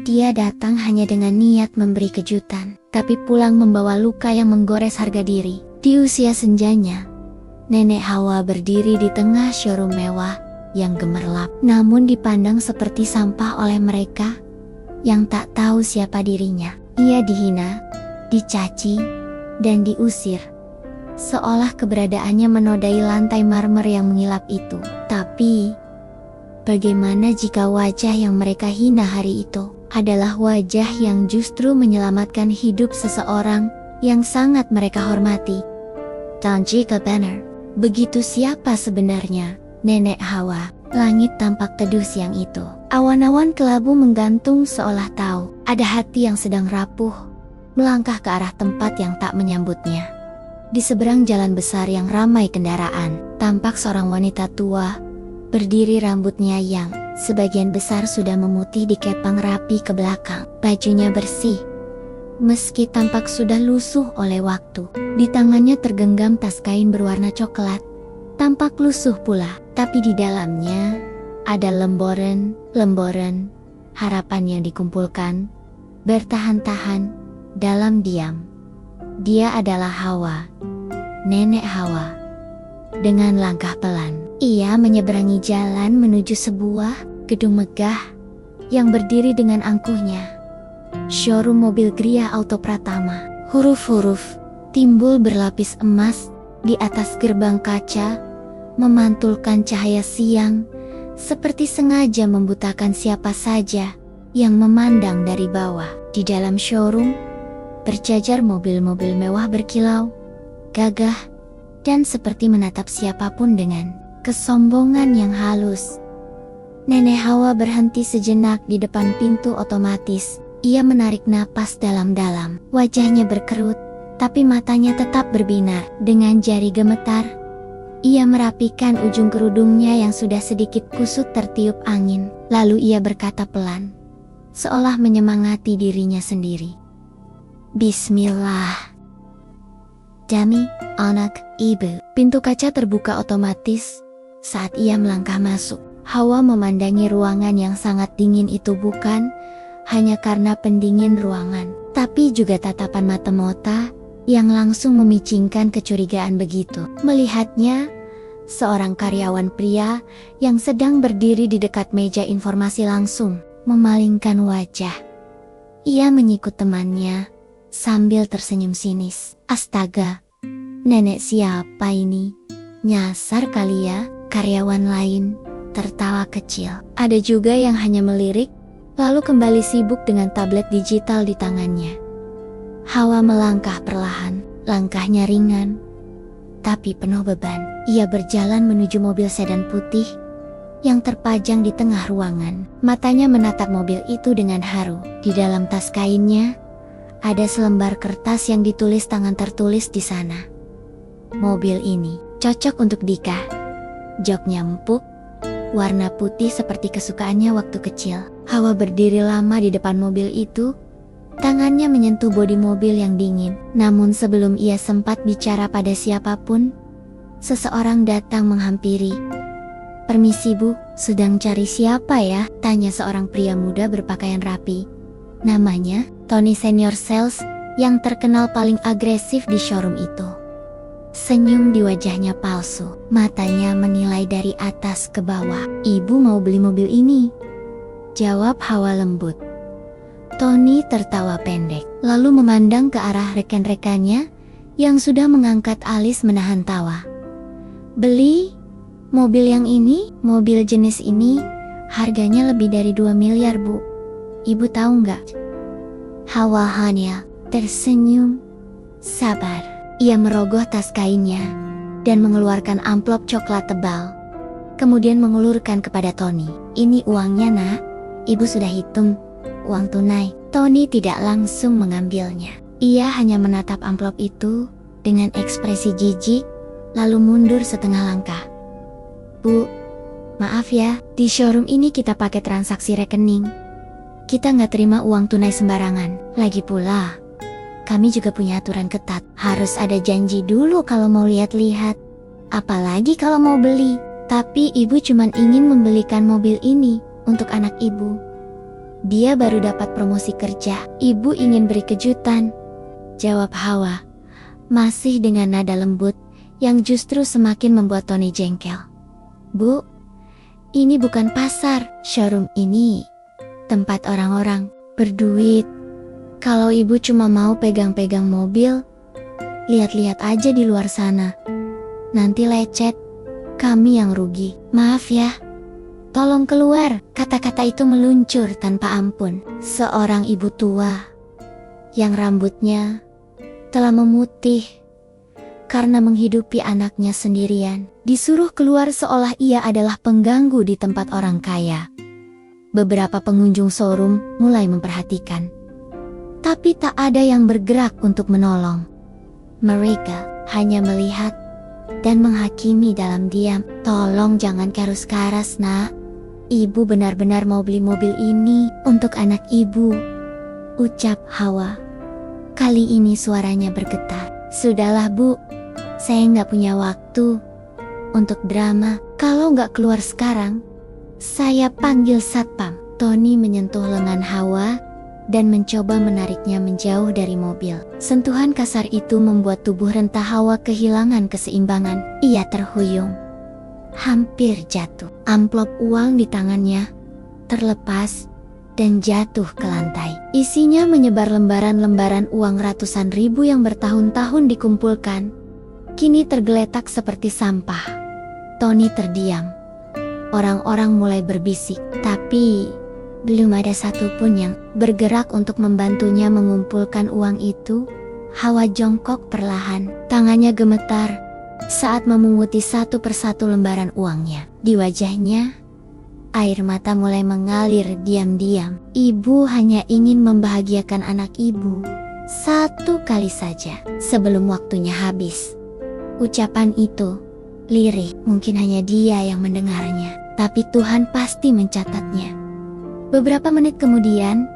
Dia datang hanya dengan niat memberi kejutan, tapi pulang membawa luka yang menggores harga diri. Di usia senjanya, Nenek Hawa berdiri di tengah showroom mewah yang gemerlap, namun dipandang seperti sampah oleh mereka yang tak tahu siapa dirinya. Ia dihina, dicaci, dan diusir, seolah keberadaannya menodai lantai marmer yang mengilap itu. Tapi, bagaimana jika wajah yang mereka hina hari itu adalah wajah yang justru menyelamatkan hidup seseorang yang sangat mereka hormati? Dan jika benar, begitu siapa sebenarnya Nenek Hawa? Langit tampak teduh siang itu. Awan-awan kelabu menggantung seolah tahu ada hati yang sedang rapuh, melangkah ke arah tempat yang tak menyambutnya. Di seberang jalan besar yang ramai kendaraan, tampak seorang wanita tua, berdiri, rambutnya yang sebagian besar sudah memutih dikepang rapi ke belakang. Bajunya bersih, meski tampak sudah lusuh oleh waktu. Di tangannya tergenggam tas kain berwarna coklat, tampak lusuh pula, tapi di dalamnya ada lemboran harapan yang dikumpulkan, bertahan-tahan dalam diam. Dia adalah Hawa, Nenek Hawa. Dengan langkah pelan, ia menyeberangi jalan menuju sebuah gedung megah yang berdiri dengan angkuhnya. Showroom mobil Gria Auto Pratama. Huruf-huruf timbul berlapis emas di atas gerbang kaca, memantulkan cahaya siang, seperti sengaja membutakan siapa saja yang memandang dari bawah. Di dalam showroom, berjajar mobil-mobil mewah berkilau, gagah, dan seperti menatap siapapun dengan kesombongan yang halus. Nenek Hawa berhenti sejenak di depan pintu otomatis. Ia menarik napas dalam-dalam. Wajahnya berkerut, tapi matanya tetap berbinar. Dengan jari gemetar, ia merapikan ujung kerudungnya yang sudah sedikit kusut tertiup angin. Lalu ia berkata pelan, seolah menyemangati dirinya sendiri. Bismillah. Dami, anak, ibu. Pintu kaca terbuka otomatis saat ia melangkah masuk. Hawa memandangi ruangan yang sangat dingin itu bukan hanya karena pendingin ruangan, tapi juga tatapan mata Mota yang langsung memicingkan kecurigaan begitu. Melihatnya, seorang karyawan pria yang sedang berdiri di dekat meja informasi langsung memalingkan wajah. Ia menyikut temannya sambil tersenyum sinis. Astaga, nenek siapa ini? Nyasar kali ya? Karyawan lain tertawa kecil. Ada juga yang hanya melirik, lalu kembali sibuk dengan tablet digital di tangannya. Hawa melangkah perlahan, langkahnya ringan, tapi penuh beban. Ia berjalan menuju mobil sedan putih yang terpajang di tengah ruangan. Matanya menatap mobil itu dengan haru. Di dalam tas kainnya, ada selembar kertas yang ditulis tangan tertulis di sana. Mobil ini cocok untuk Dika. Joknya empuk, warna putih seperti kesukaannya waktu kecil. Hawa berdiri lama di depan mobil itu, tangannya menyentuh bodi mobil yang dingin. Namun sebelum ia sempat bicara pada siapapun, seseorang datang menghampiri. Permisi bu, sedang cari siapa ya? Tanya seorang pria muda berpakaian rapi. Namanya Tony Senior Sales yang terkenal paling agresif di showroom itu. Senyum di wajahnya palsu, matanya menilai dari atas ke bawah. Ibu mau beli mobil ini? Jawab Hawa lembut. Tony tertawa pendek, lalu memandang ke arah rekan-rekannya yang sudah mengangkat alis menahan tawa. Beli? Mobil yang ini? Mobil jenis ini harganya lebih dari 2 miliar bu. Ibu tahu nggak? Hawa hanya tersenyum. Sabar. Ia merogoh tas kainnya dan mengeluarkan amplop coklat tebal. Kemudian mengulurkan kepada Tony. Ini uangnya nak, ibu sudah hitung, uang tunai. Tony tidak langsung mengambilnya. Ia hanya menatap amplop itu dengan ekspresi jijik, lalu mundur setengah langkah. Bu, maaf ya, di showroom ini kita pakai transaksi rekening. Kita nggak terima uang tunai sembarangan. Lagi pula, kami juga punya aturan ketat. Harus ada janji dulu kalau mau lihat-lihat. Apalagi kalau mau beli. Tapi ibu cuma ingin membelikan mobil ini untuk anak ibu. Dia baru dapat promosi kerja. Ibu ingin beri kejutan, jawab Hawa, masih dengan nada lembut yang justru semakin membuat Tony jengkel. Bu, ini bukan pasar, showroom ini tempat orang-orang berduit. Kalau ibu cuma mau pegang-pegang mobil, lihat-lihat aja di luar sana. Nanti lecet, kami yang rugi. Maaf ya. Tolong keluar. Kata-kata itu meluncur tanpa ampun. Seorang ibu tua yang rambutnya telah memutih karena menghidupi anaknya sendirian, disuruh keluar seolah ia adalah pengganggu di tempat orang kaya. Beberapa pengunjung showroom mulai memperhatikan, tapi tak ada yang bergerak untuk menolong. Mereka hanya melihat dan menghakimi dalam diam. Tolong jangan keras-keras, nak. Ibu benar-benar mau beli mobil ini untuk anak ibu, ucap Hawa. Kali ini suaranya bergetar. Sudahlah bu, saya nggak punya waktu untuk drama. Kalau nggak keluar sekarang, saya panggil satpam. Tony menyentuh lengan Hawa dan mencoba menariknya menjauh dari mobil. Sentuhan kasar itu membuat tubuh renta Hawa kehilangan keseimbangan. Ia terhuyung, hampir jatuh. Amplop uang di tangannya terlepas dan jatuh ke lantai. Isinya menyebar lembaran-lembaran uang ratusan ribu yang bertahun-tahun dikumpulkan, kini tergeletak seperti sampah. Tony terdiam. Orang-orang mulai berbisik, tapi belum ada satupun yang bergerak untuk membantunya mengumpulkan uang itu. Hawa jongkok perlahan, tangannya gemetar saat memunguti satu persatu lembaran uangnya. Di wajahnya, air mata mulai mengalir diam-diam. Ibu hanya ingin membahagiakan anak ibu satu kali saja sebelum waktunya habis. Ucapan itu lirih, mungkin hanya dia yang mendengarnya, tapi Tuhan pasti mencatatnya. Beberapa menit kemudian,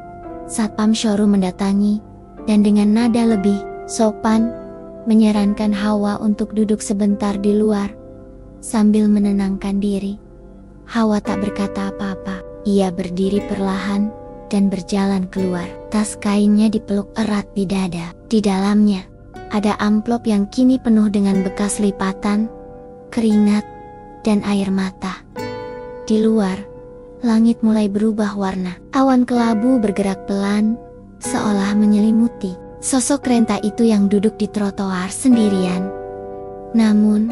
satpam showroom mendatangi dan dengan nada lebih sopan menyarankan Hawa untuk duduk sebentar di luar sambil menenangkan diri. Hawa tak berkata apa-apa. Ia berdiri perlahan dan berjalan keluar. Tas kainnya dipeluk erat di dada. Di dalamnya ada amplop yang kini penuh dengan bekas lipatan, keringat, dan air mata. Di luar, langit mulai berubah warna. Awan kelabu bergerak pelan, seolah menyelimuti sosok renta itu yang duduk di trotoar sendirian. Namun,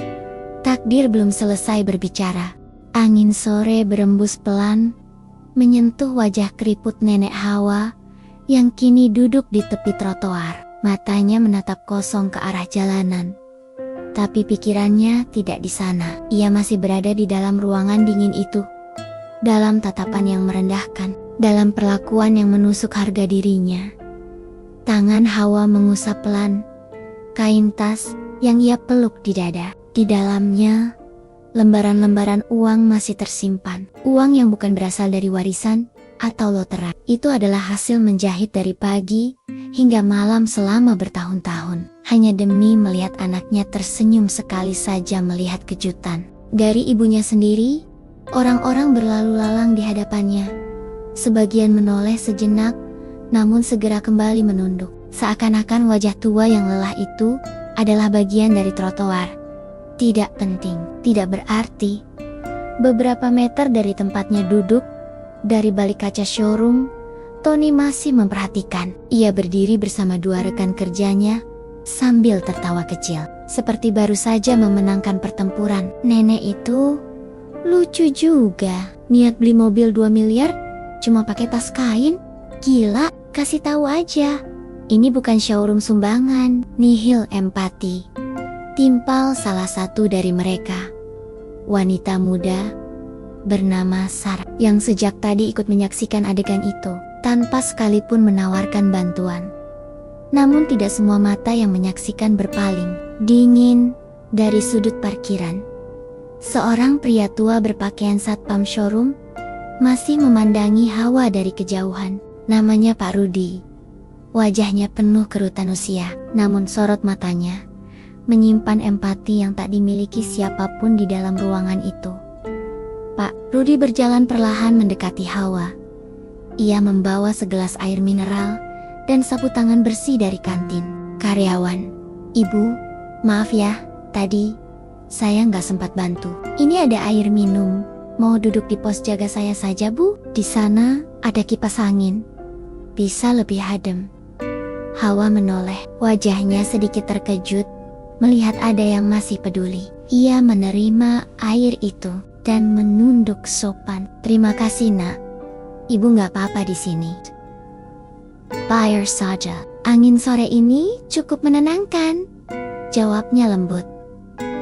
takdir belum selesai berbicara. Angin sore berembus pelan, menyentuh wajah keriput nenek Hawa yang kini duduk di tepi trotoar. Matanya menatap kosong ke arah jalanan. Tapi pikirannya tidak di sana. Ia masih berada di dalam ruangan dingin itu. Dalam tatapan yang merendahkan, dalam perlakuan yang menusuk harga dirinya. Tangan Hawa mengusap pelan kain tas yang ia peluk di dada. Di dalamnya, lembaran-lembaran uang masih tersimpan. Uang yang bukan berasal dari warisan atau loterai. Itu adalah hasil menjahit dari pagi hingga malam selama bertahun-tahun. Hanya demi melihat anaknya tersenyum sekali saja melihat kejutan. Dari ibunya sendiri, orang-orang berlalu lalang di hadapannya. Sebagian menoleh sejenak, namun segera kembali menunduk. Seakan-akan wajah tua yang lelah itu adalah bagian dari trotoar. Tidak penting, tidak berarti. Beberapa meter dari tempatnya duduk, dari balik kaca showroom, Tony masih memperhatikan. Ia berdiri bersama dua rekan kerjanya, sambil tertawa kecil. Seperti baru saja memenangkan pertempuran. Nenek itu lucu juga. Niat beli mobil 2 miliar, cuma pakai tas kain. Gila, kasih tahu aja. Ini bukan showroom sumbangan. Nihil empati, timpal salah satu dari mereka. Wanita muda bernama Sarah yang sejak tadi ikut menyaksikan adegan itu, tanpa sekalipun menawarkan bantuan. Namun tidak semua mata yang menyaksikan berpaling. Dingin dari sudut parkiran, seorang pria tua berpakaian satpam showroom masih memandangi Hawa dari kejauhan. Namanya Pak Rudi. Wajahnya penuh kerutan usia, namun sorot matanya menyimpan empati yang tak dimiliki siapapun di dalam ruangan itu. Pak Rudi berjalan perlahan mendekati Hawa. Ia membawa segelas air mineral dan sapu tangan bersih dari kantin. Karyawan, "Ibu, maaf ya, tadi saya nggak sempat bantu. Ini ada air minum. Mau duduk di pos jaga saya saja, Bu? Di sana ada kipas angin. Bisa lebih adem." Hawa menoleh, wajahnya sedikit terkejut melihat ada yang masih peduli. Ia menerima air itu dan menunduk sopan. "Terima kasih, Nak. Ibu nggak apa-apa di sini." "Biar saja. Angin sore ini cukup menenangkan," jawabnya lembut.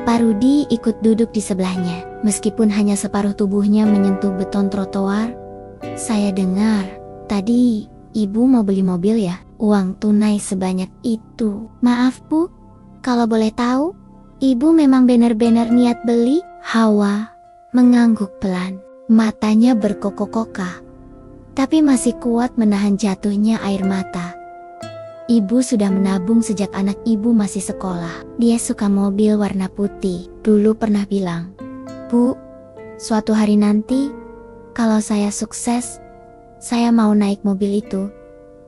Pak Rudi ikut duduk di sebelahnya. Meskipun hanya separuh tubuhnya menyentuh beton trotoar. "Saya dengar tadi ibu mau beli mobil ya? Uang tunai sebanyak itu." "Maaf, Bu, kalau boleh tahu, ibu memang benar-benar niat beli?" Hawa mengangguk pelan. Matanya berkokok-kokah, tapi masih kuat menahan jatuhnya air mata. Ibu sudah menabung sejak anak ibu masih sekolah. Dia suka mobil warna putih. Dulu pernah bilang, "Bu, suatu hari nanti, kalau saya sukses, saya mau naik mobil itu,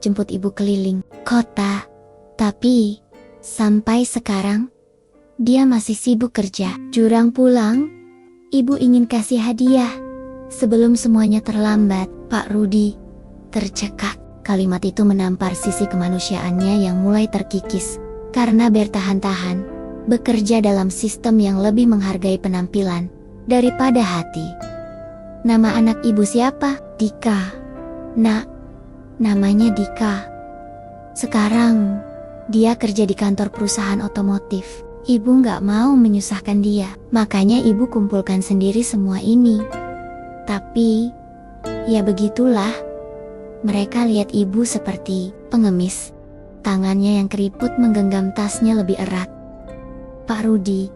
jemput ibu keliling kota." Tapi sampai sekarang dia masih sibuk kerja. Jurang pulang, ibu ingin kasih hadiah sebelum semuanya terlambat. Pak Rudi tercekak. Kalimat itu menampar sisi kemanusiaannya yang mulai terkikis karena bertahan-tahan bekerja dalam sistem yang lebih menghargai penampilan daripada hati. "Nama anak ibu siapa?" "Dika, Nak. Namanya Dika. Sekarang dia kerja di kantor perusahaan otomotif. Ibu nggak mau menyusahkan dia, makanya ibu kumpulkan sendiri semua ini. Tapi, ya begitulah. Mereka lihat ibu seperti pengemis. Tangannya yang keriput menggenggam tasnya lebih erat. Pak Rudi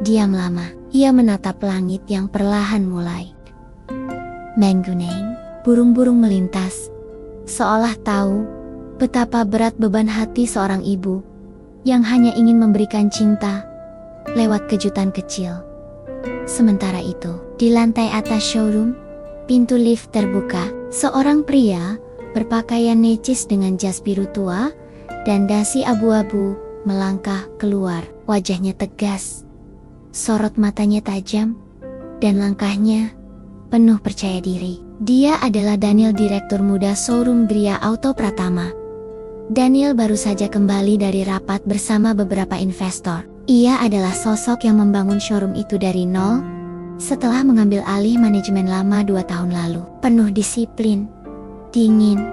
diam lama. Ia menatap langit yang perlahan mulai menggunung. Burung-burung melintas, seolah tahu betapa berat beban hati seorang ibu yang hanya ingin memberikan cinta lewat kejutan kecil. Sementara itu, di lantai atas showroom, pintu lift terbuka. Seorang pria berpakaian necis dengan jas biru tua dan dasi abu-abu melangkah keluar. Wajahnya tegas, sorot matanya tajam, dan langkahnya penuh percaya diri. Dia adalah Daniel, direktur muda showroom Gria Auto Pratama. Daniel baru saja kembali dari rapat bersama beberapa investor. Ia adalah sosok yang membangun showroom itu dari nol setelah mengambil alih manajemen lama 2 tahun lalu. Penuh disiplin, dingin,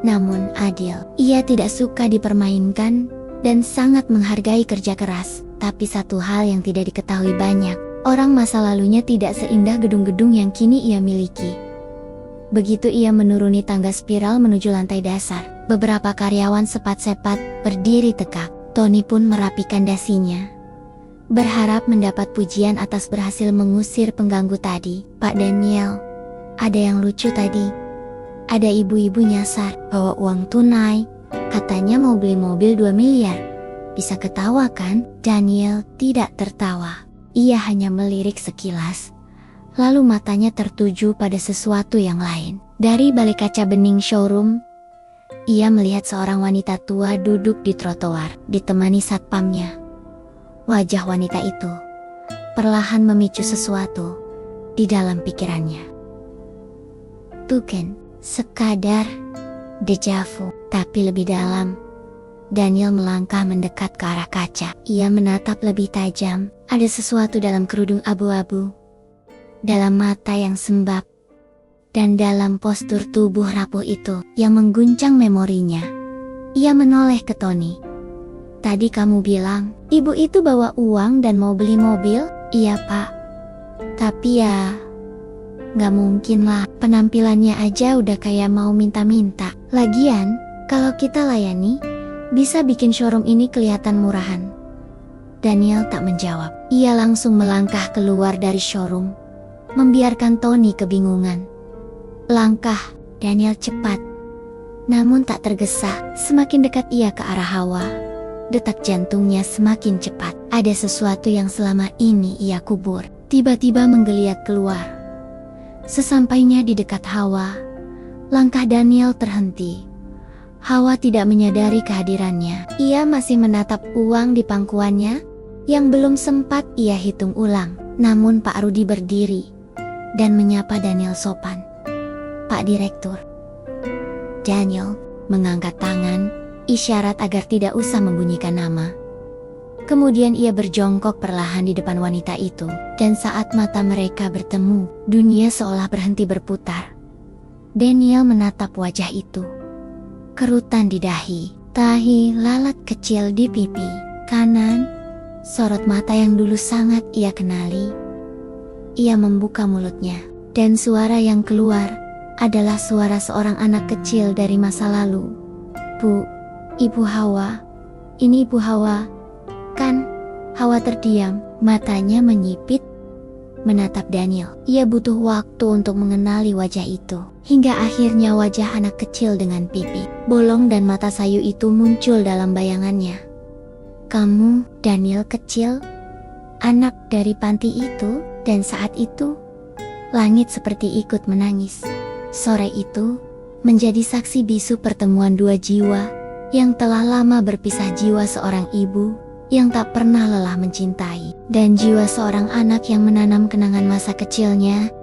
namun adil. Ia tidak suka dipermainkan dan sangat menghargai kerja keras. Tapi satu hal yang tidak diketahui banyak orang, masa lalunya tidak seindah gedung-gedung yang kini ia miliki. Begitu ia menuruni tangga spiral menuju lantai dasar, beberapa karyawan sepat-sepat berdiri tegak. Tony pun merapikan dasinya, berharap mendapat pujian atas berhasil mengusir pengganggu tadi. "Pak Daniel, ada yang lucu tadi. Ada ibu-ibu nyasar, bawa uang tunai, katanya mau beli mobil 2 miliar. Bisa ketawa kan?" Daniel tidak tertawa. Ia hanya melirik sekilas, lalu matanya tertuju pada sesuatu yang lain. Dari balik kaca bening showroom, ia melihat seorang wanita tua duduk di trotoar, ditemani satpamnya. Wajah wanita itu perlahan memicu sesuatu di dalam pikirannya. Bukan sekadar dejavu, tapi lebih dalam. Daniel melangkah mendekat ke arah kaca. Ia menatap lebih tajam. Ada sesuatu dalam kerudung abu-abu, dalam mata yang sembab, dan dalam postur tubuh rapuh itu yang mengguncang memorinya. Ia menoleh ke Tony. "Tadi kamu bilang, ibu itu bawa uang dan mau beli mobil?" "Iya, Pak. Tapi ya, nggak mungkin lah. Penampilannya aja udah kayak mau minta-minta. Lagian, kalau kita layani, bisa bikin showroom ini kelihatan murahan." Daniel tak menjawab. Ia langsung melangkah keluar dari showroom, membiarkan Tony kebingungan. Langkah Daniel cepat, namun tak tergesa. Semakin dekat ia ke arah Hawa, detak jantungnya semakin cepat. Ada sesuatu yang selama ini ia kubur, tiba-tiba menggeliat keluar. Sesampainya di dekat Hawa, Langkah Daniel terhenti. Hawa tidak menyadari kehadirannya. Ia masih menatap uang di pangkuannya yang belum sempat ia hitung ulang. Namun Pak Rudi berdiri dan menyapa Daniel sopan. "Pak Direktur." Daniel mengangkat tangan, isyarat agar tidak usah membunyikan nama. Kemudian ia berjongkok perlahan di depan wanita itu, dan saat mata mereka bertemu, dunia seolah berhenti berputar. Daniel menatap wajah itu. Kerutan di dahi, tahi lalat kecil di pipi kanan, sorot mata yang dulu sangat ia kenali. Ia membuka mulutnya, dan suara yang keluar adalah suara seorang anak kecil dari masa lalu. "Bu, Ibu Hawa, ini Ibu Hawa, kan?" Hawa terdiam, matanya menyipit, menatap Daniel. Ia butuh waktu untuk mengenali wajah itu. Hingga akhirnya wajah anak kecil dengan pipi bolong dan mata sayu itu muncul dalam bayangannya. "Kamu, Daniel kecil, anak dari panti itu?" Dan saat itu, langit seperti ikut menangis. Sore itu menjadi saksi bisu pertemuan dua jiwa yang telah lama berpisah, jiwa seorang ibu yang tak pernah lelah mencintai, dan jiwa seorang anak yang menanam kenangan masa kecilnya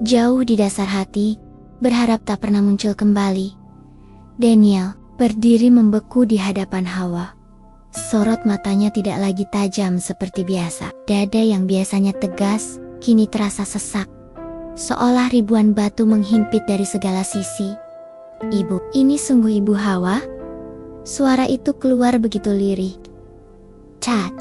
jauh di dasar hati, berharap tak pernah muncul kembali. Daniel berdiri membeku di hadapan Hawa. Sorot matanya tidak lagi tajam seperti biasa. Dada yang biasanya tegas, kini terasa sesak, seolah ribuan batu menghimpit dari segala sisi. "Ibu, ini sungguh Ibu Hawa?" Suara itu keluar begitu lirih. Tak,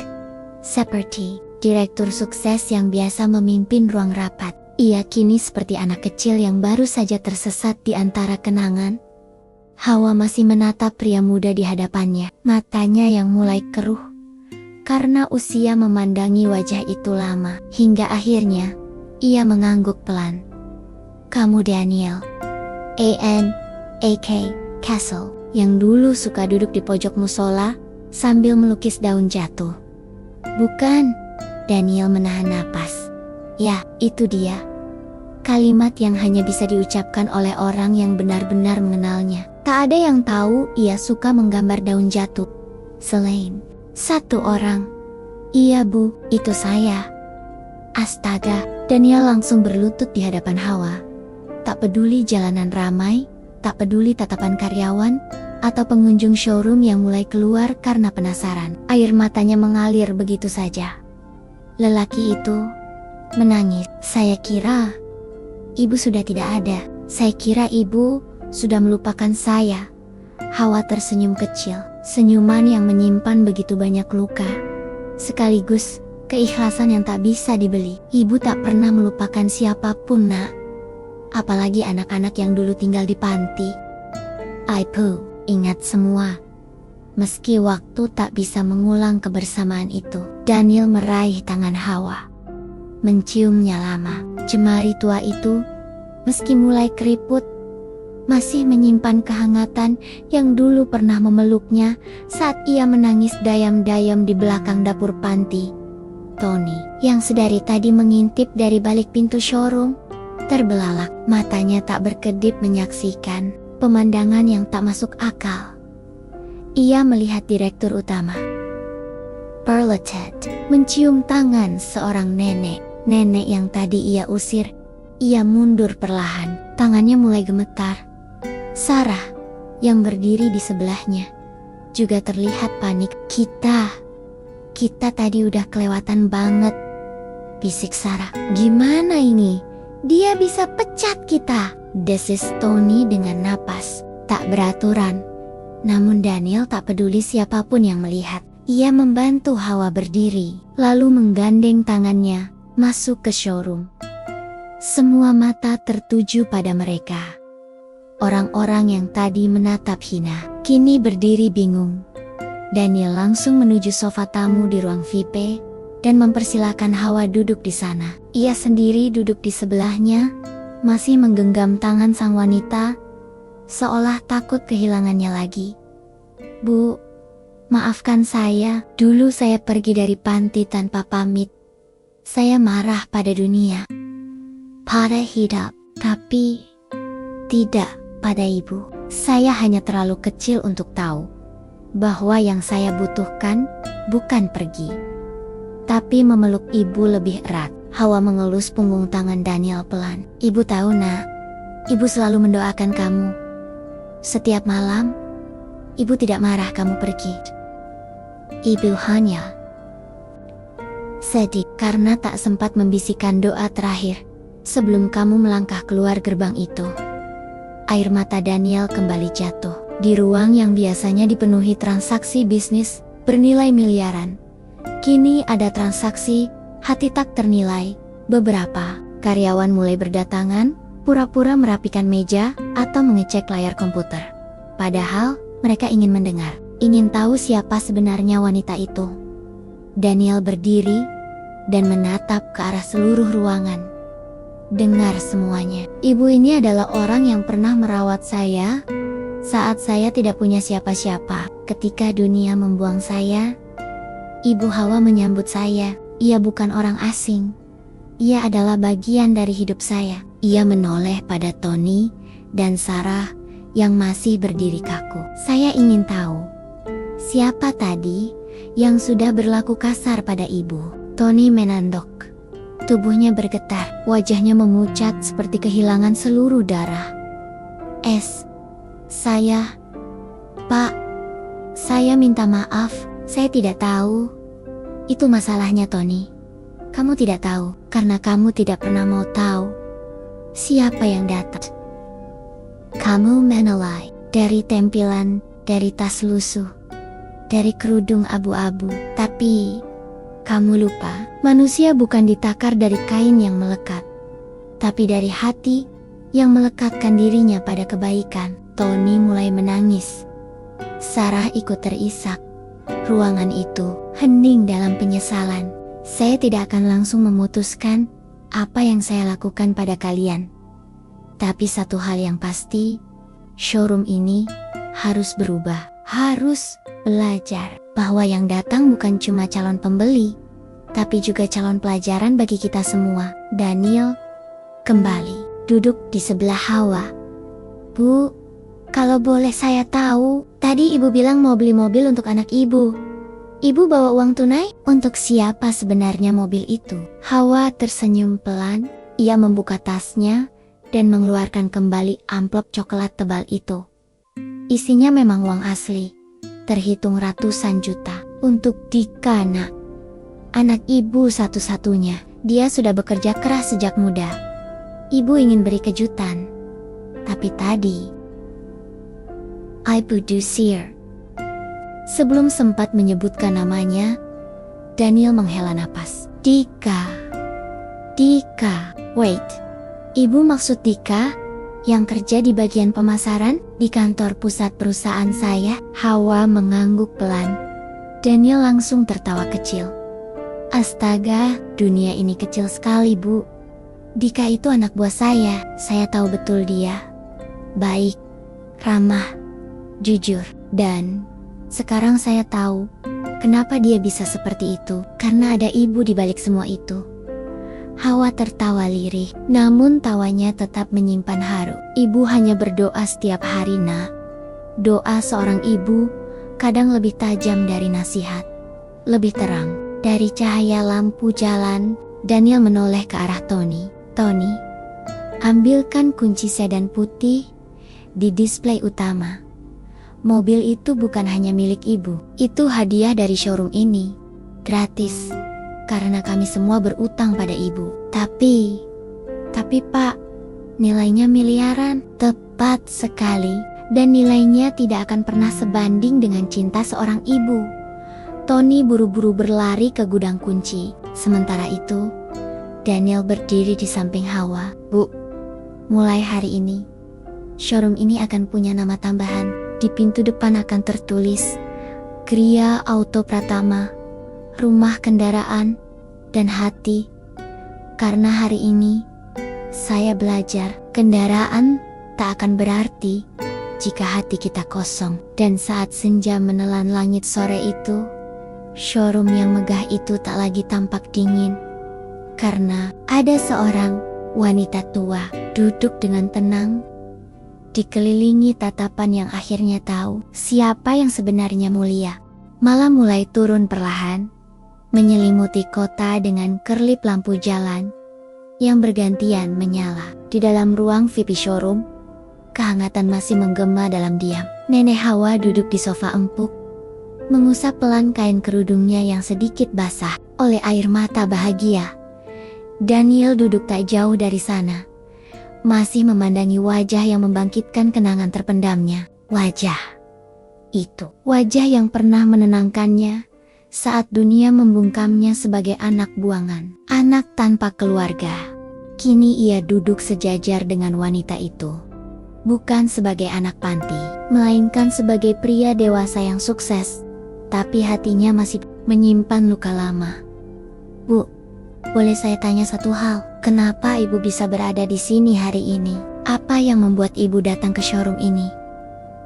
seperti direktur sukses yang biasa memimpin ruang rapat. Ia kini seperti anak kecil yang baru saja tersesat di antara kenangan. Hawa masih menatap pria muda di hadapannya, matanya yang mulai keruh karena usia memandangi wajah itu lama. Hingga akhirnya ia mengangguk pelan. "Kamu Daniel A.K. Castle, yang dulu suka duduk di pojok musola sambil melukis daun jatuh?" "Bukan." Daniel menahan napas. "Ya, itu dia." Kalimat yang hanya bisa diucapkan oleh orang yang benar-benar mengenalnya. Tak ada yang tahu ia suka menggambar daun jatuh selain satu orang. "Iya Bu, itu saya." Astaga, Daniel langsung berlutut di hadapan Hawa. Tak peduli jalanan ramai, tak peduli tatapan karyawan atau pengunjung showroom yang mulai keluar karena penasaran. Air matanya mengalir begitu saja. Lelaki itu menangis. "Saya kira Ibu sudah tidak ada. Saya kira Ibu sudah melupakan saya." Hawa tersenyum kecil, senyuman yang menyimpan begitu banyak luka, sekaligus keikhlasan yang tak bisa dibeli. "Ibu tak pernah melupakan siapapun, Nak. Apalagi anak-anak yang dulu tinggal di panti. Ibu ingat semua. Meski waktu tak bisa mengulang kebersamaan itu." Daniel meraih tangan Hawa, menciumnya lama. Jemari tua itu, meski mulai keriput, masih menyimpan kehangatan yang dulu pernah memeluknya saat ia menangis dayam-dayam di belakang dapur panti. Tony, yang sedari tadi mengintip dari balik pintu showroom, terbelalak. Matanya tak berkedip menyaksikan pemandangan yang tak masuk akal. Ia melihat direktur utama, Perletet, mencium tangan seorang nenek. Nenek yang tadi ia usir. Ia mundur perlahan, tangannya mulai gemetar. Sarah, yang berdiri di sebelahnya, juga terlihat panik. Kita tadi udah kelewatan banget," bisik Sarah. "Gimana ini? Dia bisa pecat kita," desis Tony dengan napas tak beraturan. Namun Daniel tak peduli siapapun yang melihat. Ia membantu Hawa berdiri, lalu menggandeng tangannya masuk ke showroom. Semua mata tertuju pada mereka. Orang-orang yang tadi menatap hina, kini berdiri bingung. Daniel langsung menuju sofa tamu di ruang VIP dan mempersilahkan Hawa duduk di sana. Ia sendiri duduk di sebelahnya, masih menggenggam tangan sang wanita, seolah takut kehilangannya lagi. "Bu, maafkan saya, dulu saya pergi dari panti tanpa pamit. Saya marah pada dunia, pada hidup, tapi tidak. pada ibu. Saya hanya terlalu kecil untuk tahu bahwa yang saya butuhkan bukan pergi, tapi memeluk ibu lebih erat. Hawa mengelus punggung tangan Daniel pelan. Ibu tahu nak, ibu selalu mendoakan kamu. Setiap malam, ibu tidak marah kamu pergi. Ibu hanya sedih karena tak sempat membisikkan doa terakhir sebelum kamu melangkah keluar gerbang itu. Air mata Daniel kembali jatuh. Di ruang yang biasanya dipenuhi transaksi bisnis bernilai miliaran, kini ada transaksi hati tak ternilai. Beberapa karyawan mulai berdatangan, pura-pura merapikan meja atau mengecek layar komputer. Padahal mereka ingin mendengar, ingin tahu siapa sebenarnya wanita itu. Daniel berdiri dan menatap ke arah seluruh ruangan. Dengar semuanya. Ibu ini adalah orang yang pernah merawat saya saat saya tidak punya siapa-siapa. Ketika dunia membuang saya, Ibu Hawa menyambut saya. Ia bukan orang asing. Ia adalah bagian dari hidup saya. Ia menoleh pada Tony dan Sarah yang masih berdiri kaku. Saya ingin tahu, siapa tadi yang sudah berlaku kasar pada ibu? Tony menandok. Tubuhnya bergetar, wajahnya memucat seperti kehilangan seluruh darah. Pak, saya minta maaf, saya tidak tahu. Itu masalahnya Tony. Kamu tidak tahu, karena kamu tidak pernah mau tahu siapa yang datang. Kamu menilai dari tampilan, dari tas lusuh, dari kerudung abu-abu, tapi kamu lupa, manusia bukan ditakar dari kain yang melekat, tapi dari hati yang melekatkan dirinya pada kebaikan. Tony mulai menangis. Sarah ikut terisak. Ruangan itu hening dalam penyesalan. Saya tidak akan langsung memutuskan apa yang saya lakukan pada kalian. Tapi satu hal yang pasti, showroom ini harus berubah, harus belajar bahwa yang datang bukan cuma calon pembeli, tapi juga calon pelajaran bagi kita semua. Daniel kembali duduk di sebelah Hawa. Bu, kalau boleh saya tahu, tadi ibu bilang mau beli mobil untuk anak ibu. Ibu bawa uang tunai? Untuk siapa sebenarnya mobil itu? Hawa tersenyum pelan. Ia membuka tasnya dan mengeluarkan kembali amplop coklat tebal itu. Isinya memang uang asli, terhitung ratusan juta. Untuk Dika, nak. Anak ibu satu-satunya. Dia sudah bekerja keras sejak muda. Ibu ingin beri kejutan. Tapi tadi, Ibu Dusir. Sebelum sempat menyebutkan namanya, Daniel menghela napas. Dika. Wait. Ibu maksud Dika yang kerja di bagian pemasaran di kantor pusat perusahaan saya? Hawa mengangguk pelan. Daniel langsung tertawa kecil. Astaga, dunia ini kecil sekali, Bu. Dika itu anak buah saya tahu betul dia. Baik, ramah, jujur, dan sekarang saya tahu kenapa dia bisa seperti itu, karena ada ibu di balik semua itu. Hawa tertawa lirih, namun tawanya tetap menyimpan haru. Ibu hanya berdoa setiap hari, nak. Doa seorang ibu kadang lebih tajam dari nasihat, lebih terang dari cahaya lampu jalan. Daniel menoleh ke arah Tony. Tony, ambilkan kunci sedan putih di display utama. Mobil itu bukan hanya milik ibu, itu hadiah dari showroom ini. Gratis, karena kami semua berutang pada ibu. Tapi Pak, nilainya miliaran. Tepat sekali, dan nilainya tidak akan pernah sebanding dengan cinta seorang ibu. Tony buru-buru berlari ke gudang kunci. Sementara itu, Daniel berdiri di samping Hawa. Bu, mulai hari ini, showroom ini akan punya nama tambahan. Di pintu depan akan tertulis Gria Auto Pratama, rumah kendaraan dan hati. Karena hari ini saya belajar, kendaraan tak akan berarti jika hati kita kosong. Dan saat senja menelan langit sore itu, showroom yang megah itu tak lagi tampak dingin, karena ada seorang wanita tua duduk dengan tenang dikelilingi tatapan yang akhirnya tahu siapa yang sebenarnya mulia. Malam mulai turun perlahan, menyelimuti kota dengan kerlip lampu jalan yang bergantian menyala. Di dalam ruang VIP showroom, kehangatan masih menggema dalam diam. Nenek Hawa duduk di sofa empuk, mengusap pelan kain kerudungnya yang sedikit basah oleh air mata bahagia. Daniel duduk tak jauh dari sana, masih memandangi wajah yang membangkitkan kenangan terpendamnya. Wajah itu, wajah yang pernah menenangkannya saat dunia membungkamnya sebagai anak buangan, anak tanpa keluarga. Kini ia duduk sejajar dengan wanita itu, bukan sebagai anak panti, melainkan sebagai pria dewasa yang sukses, tapi hatinya masih menyimpan luka lama. Bu, boleh saya tanya satu hal? Kenapa ibu bisa berada di sini hari ini? Apa yang membuat ibu datang ke showroom ini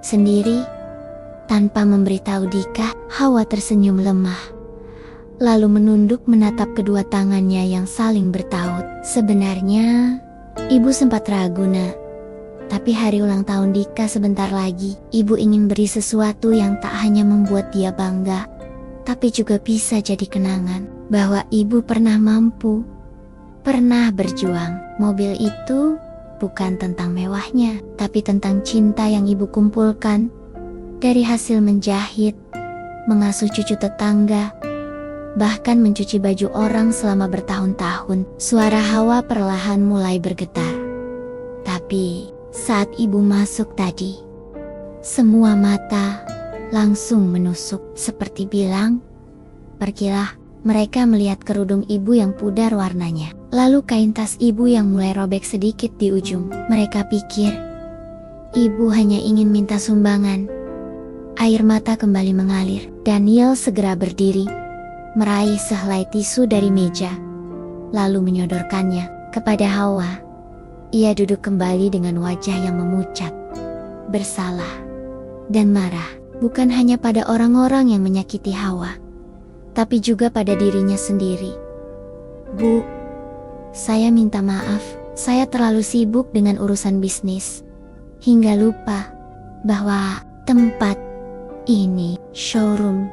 sendiri, tanpa memberitahu Dika? Hawa tersenyum lemah, lalu menunduk menatap kedua tangannya yang saling bertaut. Sebenarnya, ibu sempat ragu, Nak. Tapi hari ulang tahun Dika sebentar lagi. Ibu ingin beri sesuatu yang tak hanya membuat dia bangga, tapi juga bisa jadi kenangan bahwa ibu pernah mampu, pernah berjuang. Mobil itu bukan tentang mewahnya, tapi tentang cinta yang ibu kumpulkan dari hasil menjahit, mengasuh cucu tetangga, bahkan mencuci baju orang selama bertahun-tahun. Suara Hawa perlahan mulai bergetar. Tapi saat ibu masuk tadi, semua mata langsung menusuk, seperti bilang, "Pergilah." Mereka melihat kerudung ibu yang pudar warnanya, lalu kain tas ibu yang mulai robek sedikit di ujung. Mereka pikir ibu hanya ingin minta sumbangan. Air mata kembali mengalir. Daniel segera berdiri, meraih sehelai tisu dari meja, lalu menyodorkannya kepada Hawa. Ia duduk kembali dengan wajah yang memucat, bersalah dan marah, bukan hanya pada orang-orang yang menyakiti Hawa, tapi juga pada dirinya sendiri. Bu, saya minta maaf, saya terlalu sibuk dengan urusan bisnis, hingga lupa bahwa tempat ini, showroom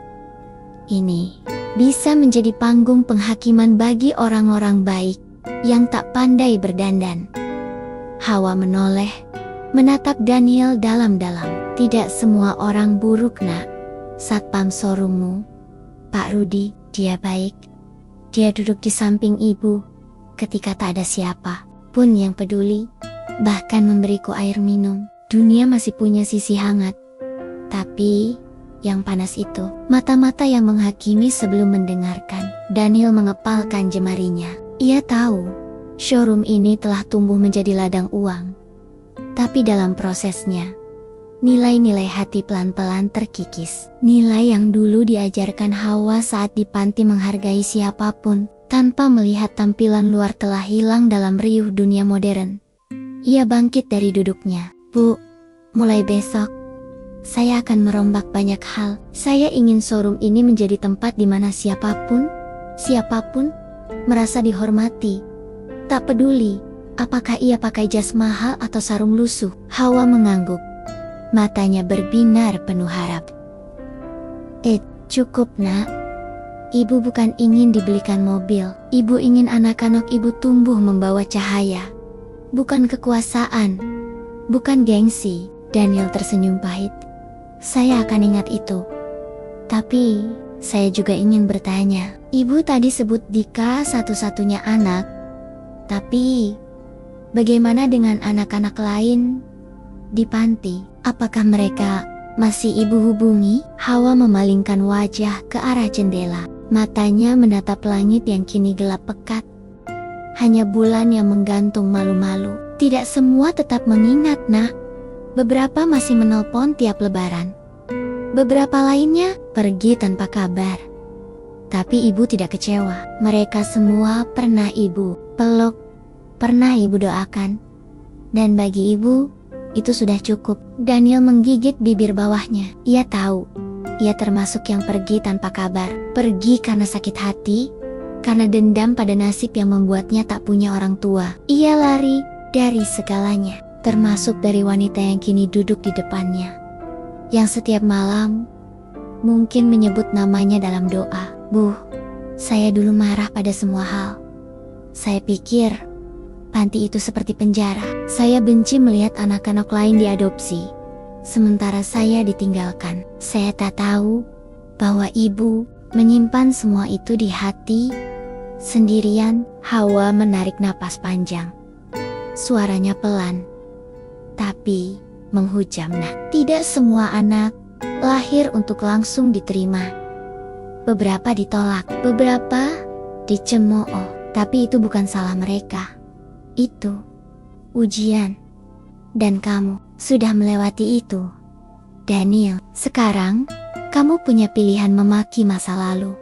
ini, bisa menjadi panggung penghakiman bagi orang-orang baik yang tak pandai berdandan. Hawa menoleh, menatap Daniel dalam-dalam. Tidak semua orang buruk, Nak. Satpam showroommu, Pak Rudi, dia baik. Dia duduk di samping ibu ketika tak ada siapa pun yang peduli, bahkan memberiku air minum. Dunia masih punya sisi hangat, tapi yang panas itu mata-mata yang menghakimi sebelum mendengarkan. Daniel mengepalkan jemarinya. Ia tahu showroom ini telah tumbuh menjadi ladang uang, tapi dalam prosesnya nilai-nilai hati pelan-pelan terkikis. Nilai yang dulu diajarkan Hawa saat di panti menghargai siapapun tanpa melihat tampilan luar telah hilang dalam riuh dunia modern. Ia bangkit dari duduknya. Bu, mulai besok saya akan merombak banyak hal. Saya ingin showroom ini menjadi tempat di mana siapapun merasa dihormati. Tak peduli apakah ia pakai jas mahal atau sarung lusuh. Hawa mengangguk. Matanya berbinar penuh harap. Cukup, Nak. Ibu bukan ingin dibelikan mobil. Ibu ingin anak-anak ibu tumbuh membawa cahaya. Bukan kekuasaan, bukan gengsi. Daniel tersenyum pahit. Saya akan ingat itu. Tapi, saya juga ingin bertanya. Ibu tadi sebut Dika satu-satunya anak. Tapi, bagaimana dengan anak-anak lain di panti? Apakah mereka masih ibu hubungi? Hawa memalingkan wajah ke arah jendela. Matanya menatap langit yang kini gelap pekat. Hanya bulan yang menggantung malu-malu. Tidak semua tetap mengingat, Nak. Beberapa masih menelpon tiap lebaran. Beberapa lainnya pergi tanpa kabar. Tapi ibu tidak kecewa. Mereka semua pernah ibu peluk, pernah ibu doakan. Dan bagi ibu, itu sudah cukup. Daniel menggigit bibir bawahnya. Ia tahu, ia termasuk yang pergi tanpa kabar. Pergi karena sakit hati, karena dendam pada nasib yang membuatnya tak punya orang tua. Ia lari dari segalanya. termasuk dari wanita yang kini duduk di depannya, yang setiap malam mungkin menyebut namanya dalam doa. Bu, saya dulu marah pada semua hal. Saya pikir panti itu seperti penjara. Saya benci melihat anak-anak lain diadopsi, sementara saya ditinggalkan. Saya tak tahu bahwa ibu menyimpan semua itu di hati sendirian. Hawa menarik napas panjang. Suaranya pelan, tapi menghujam. Nah, tidak semua anak lahir untuk langsung diterima. Beberapa ditolak, beberapa dicemooh, tapi itu bukan salah mereka. Itu ujian, dan kamu sudah melewati itu. Daniel, sekarang kamu punya pilihan memaki masa lalu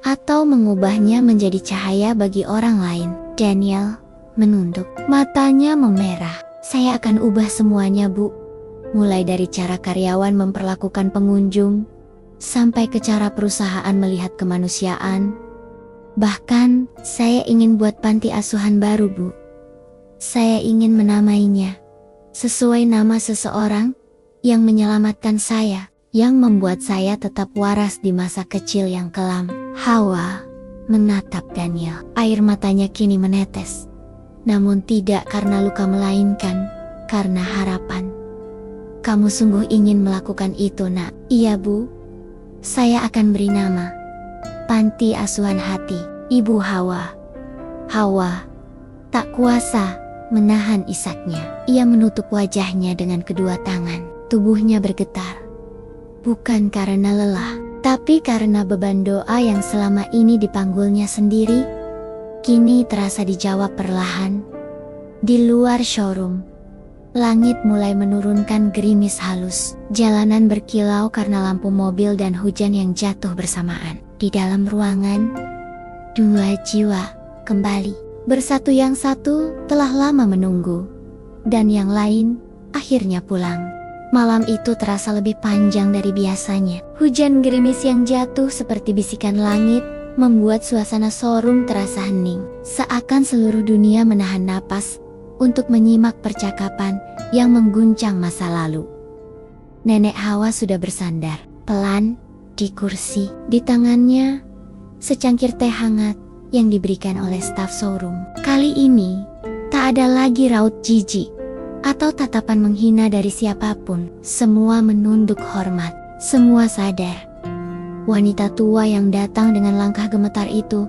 atau mengubahnya menjadi cahaya bagi orang lain. Daniel menunduk, matanya memerah. Saya akan ubah semuanya, Bu. Mulai dari cara karyawan memperlakukan pengunjung, sampai ke cara perusahaan melihat kemanusiaan. Bahkan, saya ingin buat panti asuhan baru, Bu. Saya ingin menamainya sesuai nama seseorang yang menyelamatkan saya, yang membuat saya tetap waras di masa kecil yang kelam. Hawa menatap Daniel. Air matanya kini menetes. Namun tidak karena luka, melainkan karena harapan. Kamu sungguh ingin melakukan itu, Nak? Iya, Bu. Saya akan beri nama Panti Asuhan Hati Ibu Hawa. Hawa tak kuasa menahan isaknya. Ia menutup wajahnya dengan kedua tangan. Tubuhnya bergetar. Bukan karena lelah, tapi karena beban doa yang selama ini dipanggulnya sendiri, kini terasa dijawab perlahan. Di luar showroom, langit mulai menurunkan gerimis halus. Jalanan berkilau karena lampu mobil dan hujan yang jatuh bersamaan. Di dalam ruangan, dua jiwa kembali bersatu. Yang satu telah lama menunggu, dan yang lain akhirnya pulang. Malam itu terasa lebih panjang dari biasanya. Hujan gerimis yang jatuh seperti bisikan langit membuat suasana showroom terasa hening. Seakan seluruh dunia menahan napas untuk menyimak percakapan yang mengguncang masa lalu. Nenek Hawa sudah bersandar pelan di kursi. Di tangannya secangkir teh hangat yang diberikan oleh staf showroom. Kali ini tak ada lagi raut jijik atau tatapan menghina dari siapapun. Semua menunduk hormat. Semua sadar wanita tua yang datang dengan langkah gemetar itu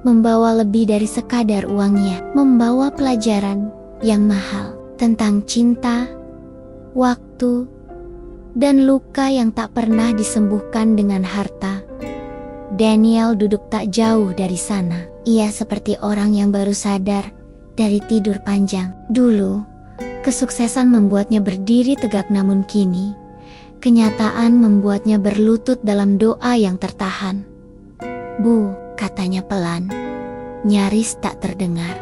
membawa lebih dari sekadar uangnya. Membawa pelajaran yang mahal tentang cinta, waktu, dan luka yang tak pernah disembuhkan dengan harta. Daniel duduk tak jauh dari sana. Ia seperti orang yang baru sadar dari tidur panjang. Dulu kesuksesan membuatnya berdiri tegak, namun kini kenyataan membuatnya berlutut dalam doa yang tertahan. Bu, katanya pelan, nyaris tak terdengar.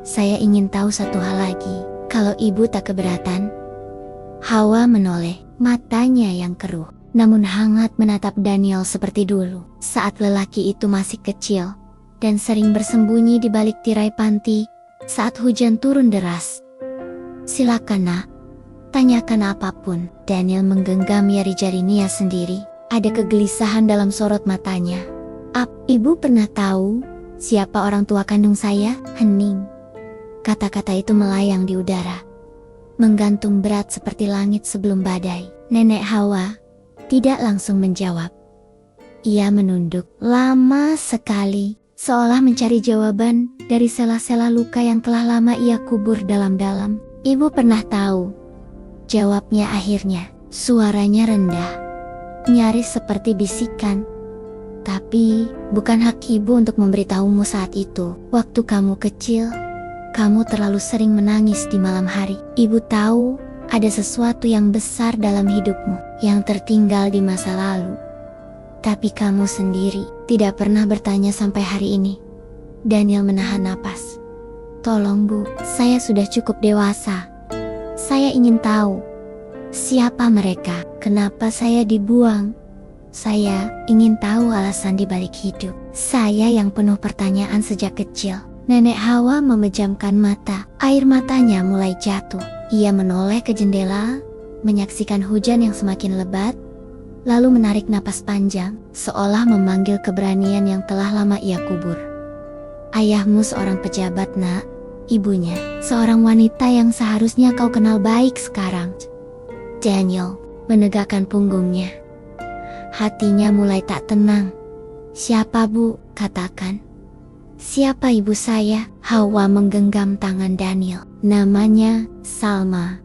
Saya ingin tahu satu hal lagi, kalau ibu tak keberatan. Hawa menoleh, matanya yang keruh, namun hangat menatap Daniel seperti dulu. Saat lelaki itu masih kecil dan sering bersembunyi di balik tirai panti saat hujan turun deras. Silakan, Nak. Tanyakan apapun. Daniel menggenggam jari-jari Nia sendiri. Ada kegelisahan dalam sorot matanya. Ibu pernah tahu siapa orang tua kandung saya? Hening. Kata-kata itu melayang di udara, menggantung berat seperti langit sebelum badai. Nenek Hawa tidak langsung menjawab. Ia menunduk lama sekali, seolah mencari jawaban dari sela-sela luka yang telah lama ia kubur dalam-dalam. Ibu pernah tahu, jawabnya akhirnya. Suaranya rendah, nyaris seperti bisikan. Tapi bukan hak ibu untuk memberitahumu saat itu. Waktu kamu kecil, kamu terlalu sering menangis di malam hari. Ibu tahu ada sesuatu yang besar dalam hidupmu yang tertinggal di masa lalu. Tapi kamu sendiri tidak pernah bertanya sampai hari ini. Daniel menahan napas. Tolong, Bu, saya sudah cukup dewasa. Saya ingin tahu siapa mereka, kenapa saya dibuang. Saya ingin tahu alasan di balik hidup saya yang penuh pertanyaan sejak kecil. Nenek Hawa memejamkan mata. Air matanya mulai jatuh. Ia menoleh ke jendela, menyaksikan hujan yang semakin lebat, lalu menarik napas panjang, seolah memanggil keberanian yang telah lama ia kubur. Ayahmu seorang pejabat, nak. Ibunya, seorang wanita yang seharusnya kau kenal baik sekarang. Daniel menegakkan punggungnya. Hatinya mulai tak tenang. Siapa, Bu? Katakan. Siapa ibu saya? Hawa menggenggam tangan Daniel. Namanya Salma.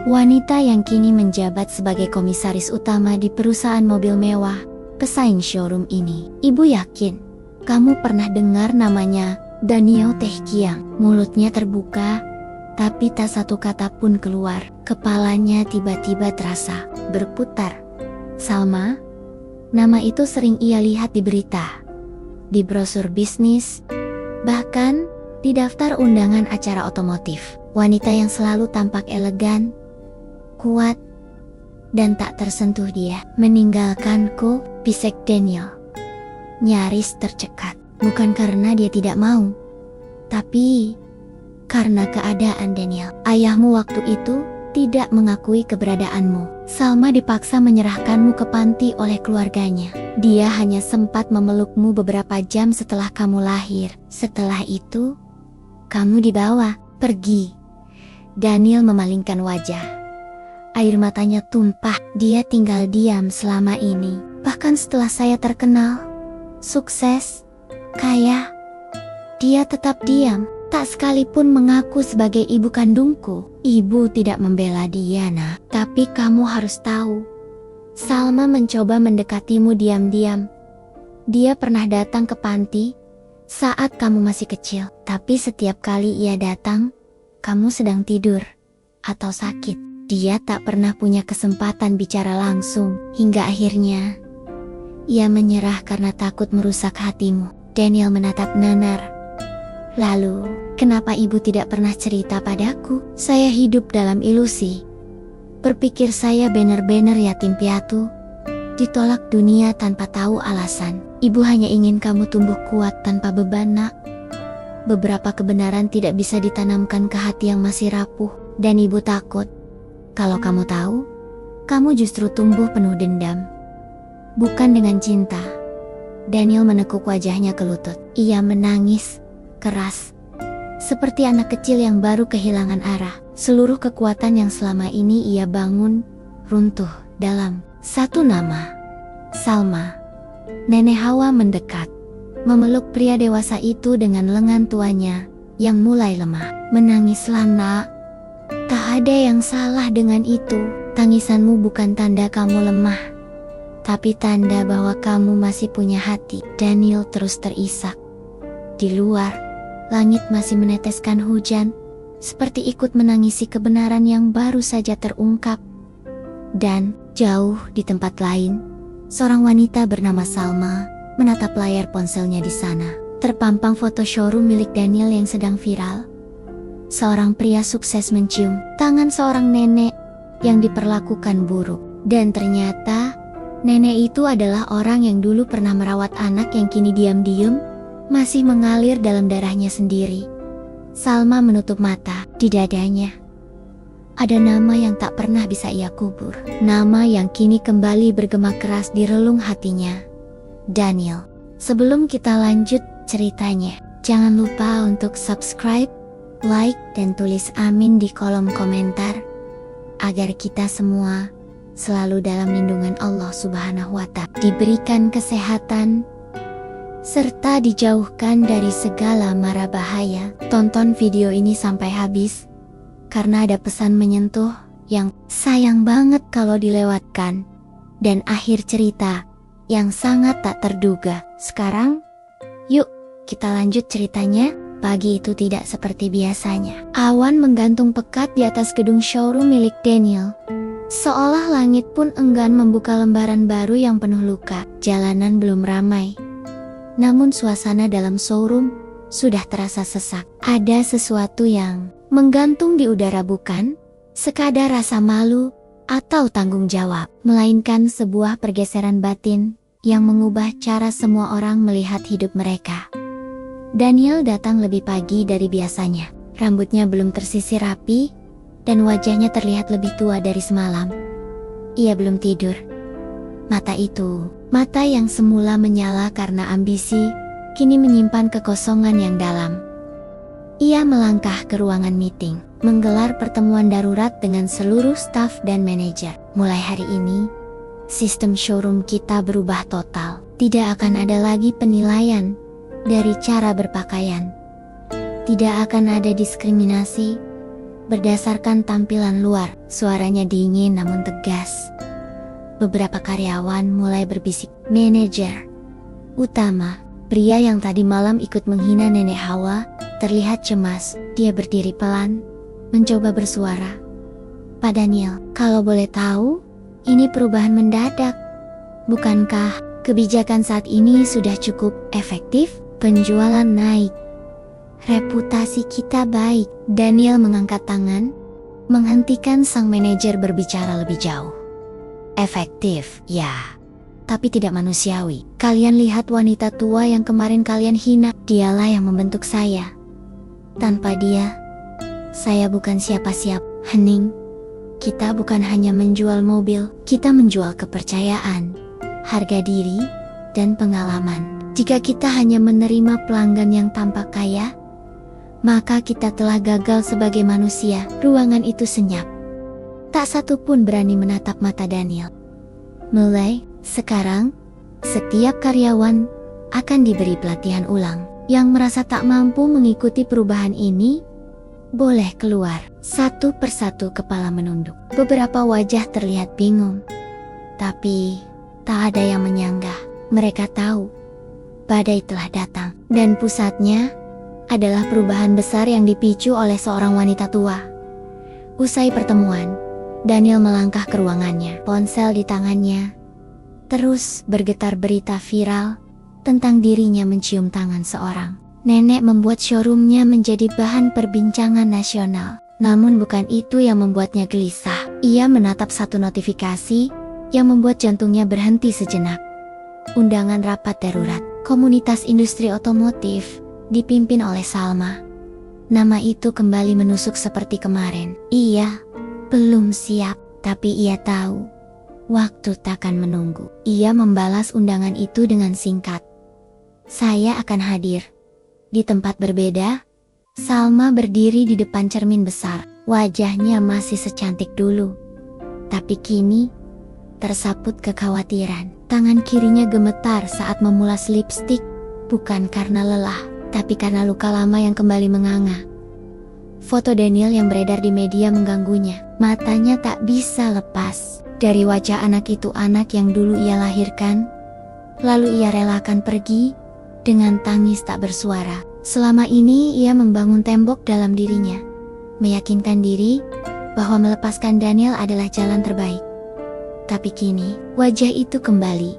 Wanita yang kini menjabat sebagai komisaris utama di perusahaan mobil mewah, pesaing showroom ini. Ibu yakin kamu pernah dengar namanya Daniel Tehkiang. Mulutnya terbuka, tapi tak satu kata pun keluar. Kepalanya tiba-tiba terasa berputar. Salma? Nama itu sering ia lihat di berita, di brosur bisnis, bahkan di daftar undangan acara otomotif. Wanita yang selalu tampak elegan, kuat, dan tak tersentuh. Dia meninggalkanku, bisik Daniel. Nyaris tercekat, bukan karena dia tidak mau, tapi karena keadaan Daniel. Ayahmu waktu itu tidak mengakui keberadaanmu. Salma dipaksa menyerahkanmu ke panti oleh keluarganya. Dia hanya sempat memelukmu beberapa jam setelah kamu lahir. Setelah itu, kamu dibawa pergi. Daniel memalingkan wajah. Air matanya tumpah. Dia tinggal diam selama ini. Bahkan setelah saya terkenal, sukses, kaya, dia tetap diam. Tak sekalipun mengaku sebagai ibu kandungku. Ibu tidak membela dia, nak. Tapi kamu harus tahu, Salma mencoba mendekatimu diam-diam. Dia pernah datang ke panti saat kamu masih kecil. Tapi setiap kali ia datang, kamu sedang tidur atau sakit. Dia tak pernah punya kesempatan bicara langsung. Hingga akhirnya, ia menyerah karena takut merusak hatimu. Daniel menatap nanar. Lalu, kenapa ibu tidak pernah cerita padaku? Saya hidup dalam ilusi. Berpikir saya benar-benar yatim piatu, ditolak dunia tanpa tahu alasan. Ibu hanya ingin kamu tumbuh kuat tanpa beban, nak. Beberapa kebenaran tidak bisa ditanamkan ke hati yang masih rapuh, dan ibu takut kalau kamu tahu, kamu justru tumbuh penuh dendam, bukan dengan cinta. Daniel menekuk wajahnya ke lutut. Ia menangis keras, seperti anak kecil yang baru kehilangan arah. Seluruh kekuatan yang selama ini ia bangun runtuh dalam satu nama, Salma. Nenek Hawa mendekat, memeluk pria dewasa itu dengan lengan tuanya yang mulai lemah. Menangislah, nak. Tak ada yang salah dengan itu. Tangisanmu bukan tanda kamu lemah, tapi tanda bahwa kamu masih punya hati. Daniel terus terisak. Di luar, langit masih meneteskan hujan, seperti ikut menangisi kebenaran yang baru saja terungkap. Dan, jauh di tempat lain, seorang wanita bernama Salma menatap layar ponselnya di sana. Terpampang foto showroom milik Daniel yang sedang viral. Seorang pria sukses mencium tangan seorang nenek yang diperlakukan buruk. Dan ternyata, nenek itu adalah orang yang dulu pernah merawat anak yang kini diam-diam masih mengalir dalam darahnya sendiri. Salma menutup mata. Di dadanya ada nama yang tak pernah bisa ia kubur. Nama yang kini kembali bergema keras di relung hatinya. Daniel. Sebelum kita lanjut ceritanya, jangan lupa untuk subscribe, like, dan tulis amin di kolom komentar, agar kita semua selalu dalam lindungan Allah Subhanahu wa Ta'ala, diberikan kesehatan, serta dijauhkan dari segala mara bahaya. Tonton video ini sampai habis, karena ada pesan menyentuh yang sayang banget kalau dilewatkan, dan akhir cerita yang sangat tak terduga. Sekarang, yuk kita lanjut ceritanya. Pagi itu tidak seperti biasanya. Awan menggantung pekat di atas gedung showroom milik Daniel, seolah langit pun enggan membuka lembaran baru yang penuh luka. Jalanan belum ramai, namun suasana dalam showroom sudah terasa sesak. Ada sesuatu yang menggantung di udara, bukan sekadar rasa malu atau tanggung jawab, melainkan sebuah pergeseran batin yang mengubah cara semua orang melihat hidup mereka. Daniel datang lebih pagi dari biasanya. Rambutnya belum tersisir rapi, dan wajahnya terlihat lebih tua dari semalam. Ia belum tidur. Mata yang semula menyala karena ambisi, kini menyimpan kekosongan yang dalam. Ia melangkah ke ruangan meeting, menggelar pertemuan darurat dengan seluruh staf dan manajer. Mulai hari ini, sistem showroom kita berubah total. Tidak akan ada lagi penilaian dari cara berpakaian. Tidak akan ada diskriminasi berdasarkan tampilan luar. Suaranya dingin namun tegas. Beberapa karyawan mulai berbisik. Manajer utama, pria yang tadi malam ikut menghina Nenek Hawa, terlihat cemas. Dia berdiri pelan, mencoba bersuara. Pak Daniel, kalau boleh tahu, ini perubahan mendadak. Bukankah kebijakan saat ini sudah cukup efektif? Penjualan naik, reputasi kita baik. Daniel mengangkat tangan, menghentikan sang manajer berbicara lebih jauh. Efektif, ya, tapi tidak manusiawi. Kalian lihat wanita tua yang kemarin kalian hina. Dialah yang membentuk saya. Tanpa dia, saya bukan siapa-siapa. Hening, kita bukan hanya menjual mobil, kita menjual kepercayaan, harga diri, dan pengalaman. Jika kita hanya menerima pelanggan yang tampak kaya, maka kita telah gagal sebagai manusia. Ruangan itu senyap. Tak satu pun berani menatap mata Daniel. Mulai sekarang, setiap karyawan akan diberi pelatihan ulang. Yang merasa tak mampu mengikuti perubahan ini, boleh keluar. Satu persatu kepala menunduk. Beberapa wajah terlihat bingung. Tapi, tak ada yang menyanggah. Mereka tahu, badai telah datang. Dan pusatnya adalah perubahan besar yang dipicu oleh seorang wanita tua. Usai pertemuan, Daniel melangkah ke ruangannya. Ponsel di tangannya terus bergetar berita viral tentang dirinya mencium tangan seorang nenek membuat showroomnya menjadi bahan perbincangan nasional. Namun bukan itu yang membuatnya gelisah. Ia menatap satu notifikasi yang membuat jantungnya berhenti sejenak. Undangan rapat darurat komunitas industri otomotif dipimpin oleh Salma. Nama itu kembali menusuk seperti kemarin. Ia belum siap, tapi ia tahu waktu takkan menunggu. Ia membalas undangan itu dengan singkat. Saya akan hadir. Di tempat berbeda, Salma berdiri di depan cermin besar. Wajahnya masih secantik dulu, tapi kini tersaput kekhawatiran. Tangan kirinya gemetar saat memulas lipstik, bukan karena lelah, tapi karena luka lama yang kembali menganga. Foto Daniel yang beredar di media mengganggunya. Matanya tak bisa lepas dari wajah anak itu, anak yang dulu ia lahirkan, lalu ia relakan pergi dengan tangis tak bersuara. Selama ini ia membangun tembok dalam dirinya, meyakinkan diri bahwa melepaskan Daniel adalah jalan terbaik. Tapi kini, wajah itu kembali,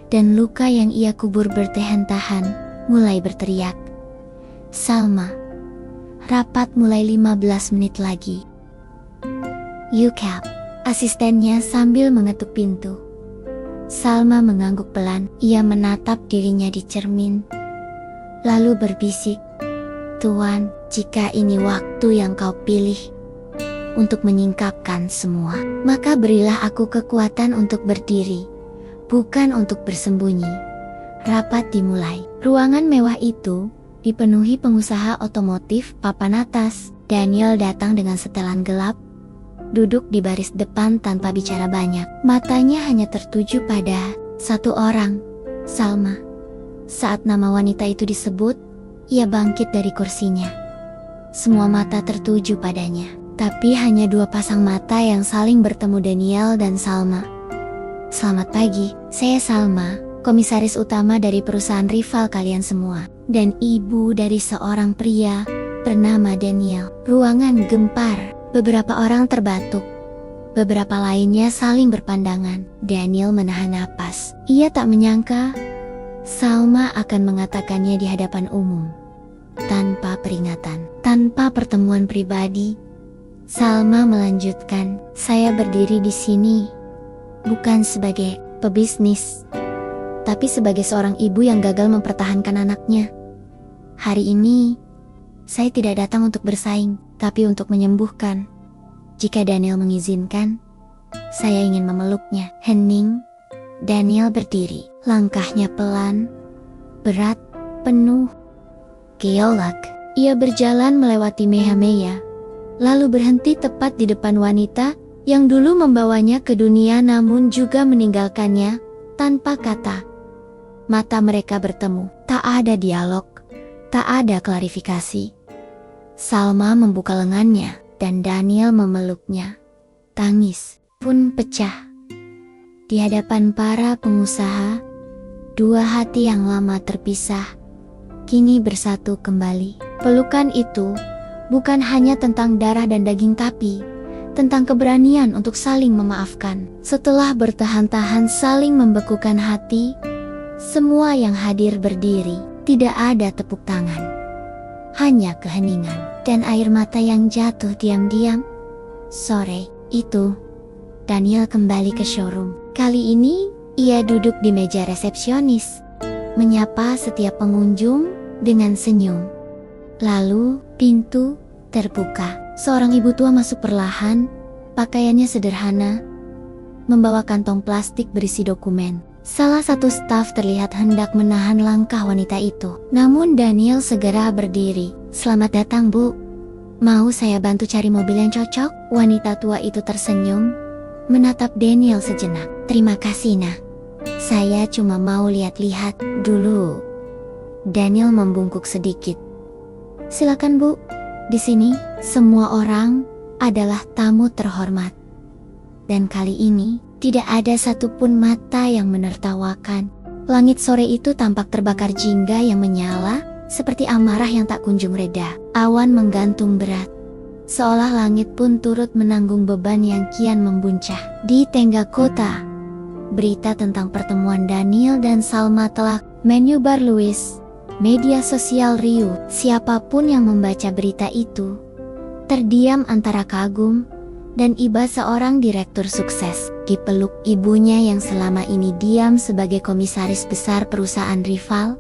dan luka yang ia kubur bertahan-tahan mulai berteriak. Salma, rapat mulai 15 menit lagi. UCAP, asistennya sambil mengetuk pintu. Salma mengangguk pelan. Ia menatap dirinya di cermin, lalu berbisik, Tuan, jika ini waktu yang kau pilih untuk menyingkapkan semua, maka berilah aku kekuatan untuk berdiri, bukan untuk bersembunyi. Rapat dimulai. Ruangan mewah itu dipenuhi pengusaha otomotif papan atas. Daniel datang dengan setelan gelap, duduk di baris depan tanpa bicara banyak. Matanya hanya tertuju pada satu orang, Salma. Saat nama wanita itu disebut, ia bangkit dari kursinya. Semua mata tertuju padanya, tapi hanya dua pasang mata yang saling bertemu, Daniel dan Salma. Selamat pagi, saya Salma, komisaris utama dari perusahaan rival kalian semua, dan ibu dari seorang pria bernama Daniel. Ruangan gempar. Beberapa orang terbatuk, beberapa lainnya saling berpandangan. Daniel menahan napas. Ia tak menyangka Salma akan mengatakannya di hadapan umum, tanpa peringatan, tanpa pertemuan pribadi. Salma melanjutkan, saya berdiri di sini bukan sebagai pebisnis, tapi sebagai seorang ibu yang gagal mempertahankan anaknya. Hari ini, saya tidak datang untuk bersaing, tapi untuk menyembuhkan. Jika Daniel mengizinkan, saya ingin memeluknya. Hening, Daniel berdiri. Langkahnya pelan, berat, penuh. Geolog. Ia berjalan melewati Mehameya, lalu berhenti tepat di depan wanita yang dulu membawanya ke dunia namun juga meninggalkannya tanpa kata. Mata mereka bertemu, tak ada dialog, tak ada klarifikasi. Salma membuka lengannya dan Daniel memeluknya. Tangis pun pecah. Di hadapan para pengusaha, dua hati yang lama terpisah kini bersatu kembali. Pelukan itu bukan hanya tentang darah dan daging tapi tentang keberanian untuk saling memaafkan. Setelah bertahan-tahan saling membekukan hati, semua yang hadir berdiri. Tidak ada tepuk tangan, hanya keheningan dan air mata yang jatuh diam-diam. Sore itu, Daniel kembali ke showroom. Kali ini, ia duduk di meja resepsionis, menyapa setiap pengunjung dengan senyum. Lalu, pintu terbuka. Seorang ibu tua masuk perlahan, pakaiannya sederhana, membawa kantong plastik berisi dokumen. Salah satu staf terlihat hendak menahan langkah wanita itu. Namun Daniel segera berdiri. "Selamat datang, Bu. Mau saya bantu cari mobil yang cocok?" Wanita tua itu tersenyum, menatap Daniel sejenak. "Terima kasih, Nak. Saya cuma mau lihat-lihat dulu." Daniel membungkuk sedikit. "Silakan, Bu. Di sini, semua orang adalah tamu terhormat. Dan kali ini, tidak ada satupun mata yang menertawakan." Langit sore itu tampak terbakar jingga yang menyala, seperti amarah yang tak kunjung reda. Awan menggantung berat, seolah langit pun turut menanggung beban yang kian membuncah. Di tengah kota, berita tentang pertemuan Daniel dan Salma telah menyebar luas. Media sosial riuh. Siapapun yang membaca berita itu terdiam antara kagum dan iba seorang direktur sukses. Dipeluk ibunya yang selama ini diam sebagai komisaris besar perusahaan rival,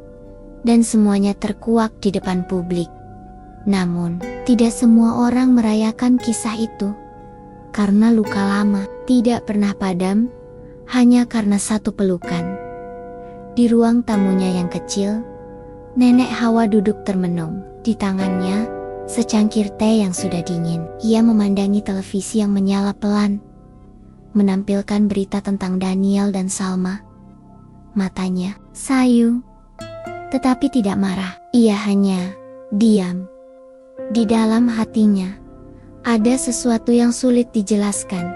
dan semuanya terkuak di depan publik. Namun, tidak semua orang merayakan kisah itu karena luka lama tidak pernah padam hanya karena satu pelukan. Di ruang tamunya yang kecil, Nenek Hawa duduk termenung. Di tangannya, secangkir teh yang sudah dingin. Ia memandangi televisi yang menyala pelan, menampilkan berita tentang Daniel dan Salma. Matanya sayu, tetapi tidak marah. Ia hanya diam. Di dalam hatinya, ada sesuatu yang sulit dijelaskan.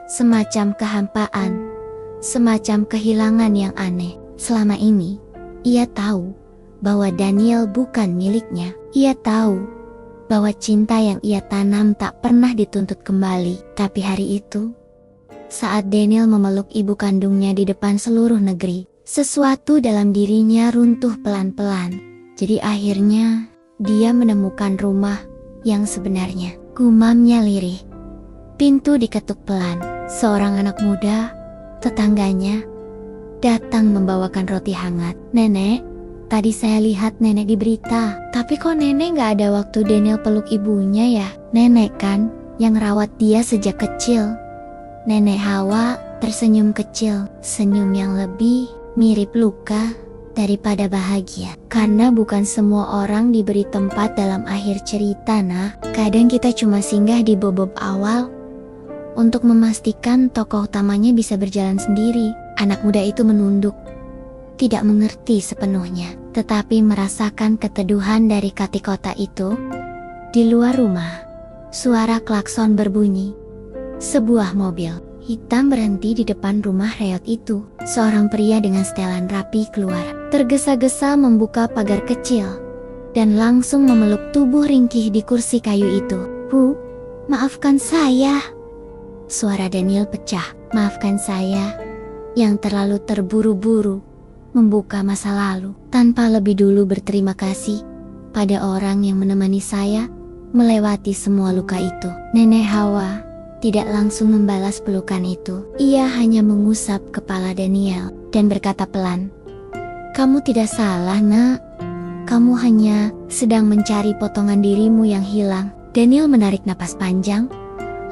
Semacam kehampaan, semacam kehilangan yang aneh. Selama ini, ia tahu bahwa Daniel bukan miliknya. Ia tahu bahwa cinta yang ia tanam tak pernah dituntut kembali. Tapi hari itu, saat Daniel memeluk ibu kandungnya di depan seluruh negeri, sesuatu dalam dirinya runtuh pelan-pelan. Jadi akhirnya, dia menemukan rumah yang sebenarnya. Gumamnya lirih. Pintu diketuk pelan. Seorang anak muda, tetangganya, datang membawakan roti hangat. "Nenek, tadi saya lihat nenek di berita, tapi kok nenek gak ada waktu Daniel peluk ibunya ya?" "Nenek kan yang rawat dia sejak kecil." Nenek Hawa tersenyum kecil, senyum yang lebih mirip luka daripada bahagia. Karena bukan semua orang diberi tempat dalam akhir cerita, Nak. Kadang kita cuma singgah di bobot awal untuk memastikan tokoh utamanya bisa berjalan sendiri. Anak muda itu menunduk, tidak mengerti sepenuhnya, tetapi merasakan keteduhan dari kati kota itu. Di luar rumah, suara klakson berbunyi. Sebuah mobil hitam berhenti di depan rumah reot itu. Seorang pria dengan setelan rapi keluar, tergesa-gesa membuka pagar kecil, dan langsung memeluk tubuh ringkih di kursi kayu itu. "Bu, maafkan saya." Suara Daniel pecah. "Maafkan saya yang terlalu terburu-buru membuka masa lalu tanpa lebih dulu berterima kasih pada orang yang menemani saya melewati semua luka itu." Nenek Hawa tidak langsung membalas pelukan itu. Ia hanya mengusap kepala Daniel dan berkata pelan, "Kamu tidak salah, Nak. Kamu hanya sedang mencari potongan dirimu yang hilang. Daniel menarik napas panjang,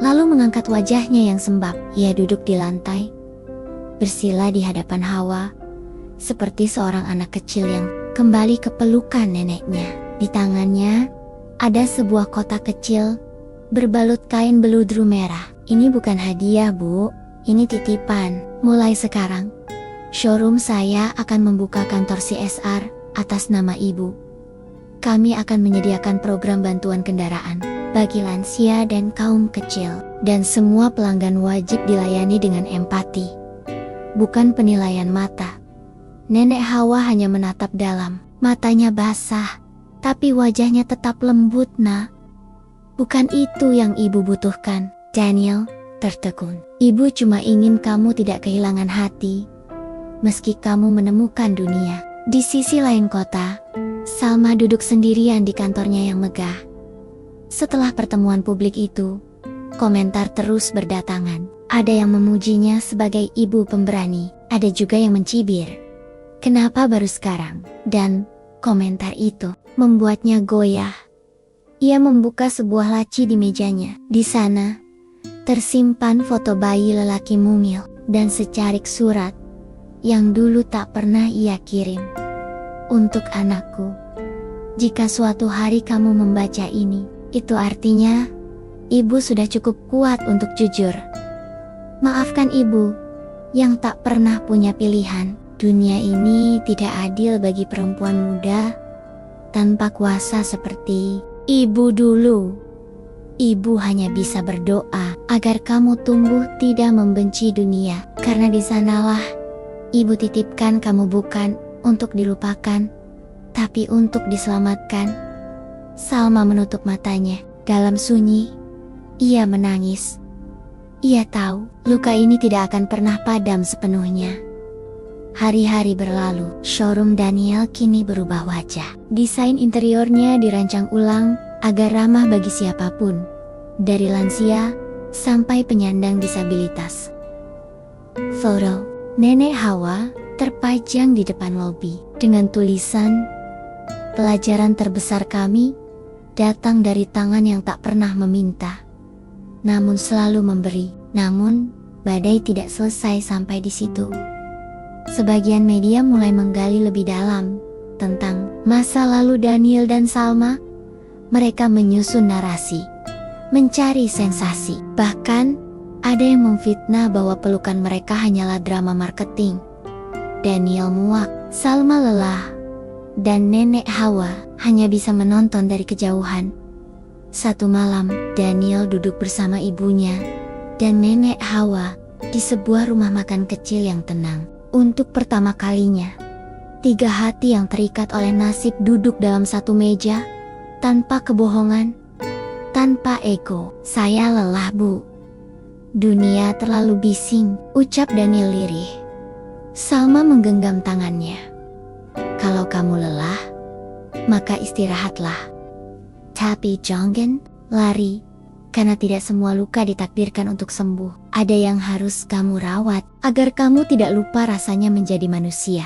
lalu mengangkat wajahnya yang sembab. Ia duduk di lantai, bersila di hadapan Hawa, seperti seorang anak kecil yang kembali ke pelukan neneknya. Di tangannya ada sebuah kotak kecil berbalut kain beludru merah. Ini bukan hadiah, Bu. Ini titipan. Mulai sekarang, showroom saya akan membuka kantor CSR atas nama Ibu. Kami akan menyediakan program bantuan kendaraan bagi lansia dan kaum kecil. Dan semua pelanggan wajib dilayani dengan empati, bukan penilaian mata. Nenek Hawa hanya menatap dalam. Matanya basah, tapi wajahnya tetap lembut, Nak. Bukan itu yang Ibu butuhkan. Daniel tertegun. Ibu cuma ingin kamu tidak kehilangan hati, meski kamu menemukan dunia. Di sisi lain kota, Salma duduk sendirian di kantornya yang megah. Setelah pertemuan publik itu, komentar terus berdatangan. Ada yang memujinya sebagai ibu pemberani, ada juga yang mencibir. Kenapa baru sekarang? Dan komentar itu membuatnya goyah. Ia membuka sebuah laci di mejanya. Di sana, tersimpan foto bayi lelaki mungil dan secarik surat yang dulu tak pernah ia kirim. Untuk anakku, jika suatu hari kamu membaca ini, itu artinya Ibu sudah cukup kuat untuk jujur. Maafkan Ibu yang tak pernah punya pilihan. Dunia ini tidak adil bagi perempuan muda tanpa kuasa seperti Ibu dulu. Ibu hanya bisa berdoa agar kamu tumbuh tidak membenci dunia, karena di sanalah Ibu titipkan kamu, bukan untuk dilupakan, tapi untuk diselamatkan. Salma menutup matanya. Dalam sunyi, ia menangis. Ia tahu luka ini tidak akan pernah padam sepenuhnya. Hari-hari berlalu, showroom Daniel kini berubah wajah. Desain interiornya dirancang ulang agar ramah bagi siapapun, dari lansia sampai penyandang disabilitas. Foto Nenek Hawa terpajang di depan lobi dengan tulisan, "Pelajaran terbesar kami datang dari tangan yang tak pernah meminta, namun selalu memberi." Namun, badai tidak selesai sampai di situ. Sebagian media mulai menggali lebih dalam tentang masa lalu Daniel dan Salma. Mereka menyusun narasi, mencari sensasi. Bahkan, ada yang memfitnah bahwa pelukan mereka hanyalah drama marketing. Daniel muak, Salma lelah, dan Nenek Hawa hanya bisa menonton dari kejauhan. Satu malam, Daniel duduk bersama ibunya dan Nenek Hawa di sebuah rumah makan kecil yang tenang. Untuk pertama kalinya, tiga hati yang terikat oleh nasib duduk dalam satu meja, tanpa kebohongan, tanpa ego. "Saya lelah, Bu. Dunia terlalu bising," ucap Daniel lirih. Salma menggenggam tangannya. "Kalau kamu lelah, maka istirahatlah. Tapi jangan lari, karena tidak semua luka ditakdirkan untuk sembuh. Ada yang harus kamu rawat, agar kamu tidak lupa rasanya menjadi manusia."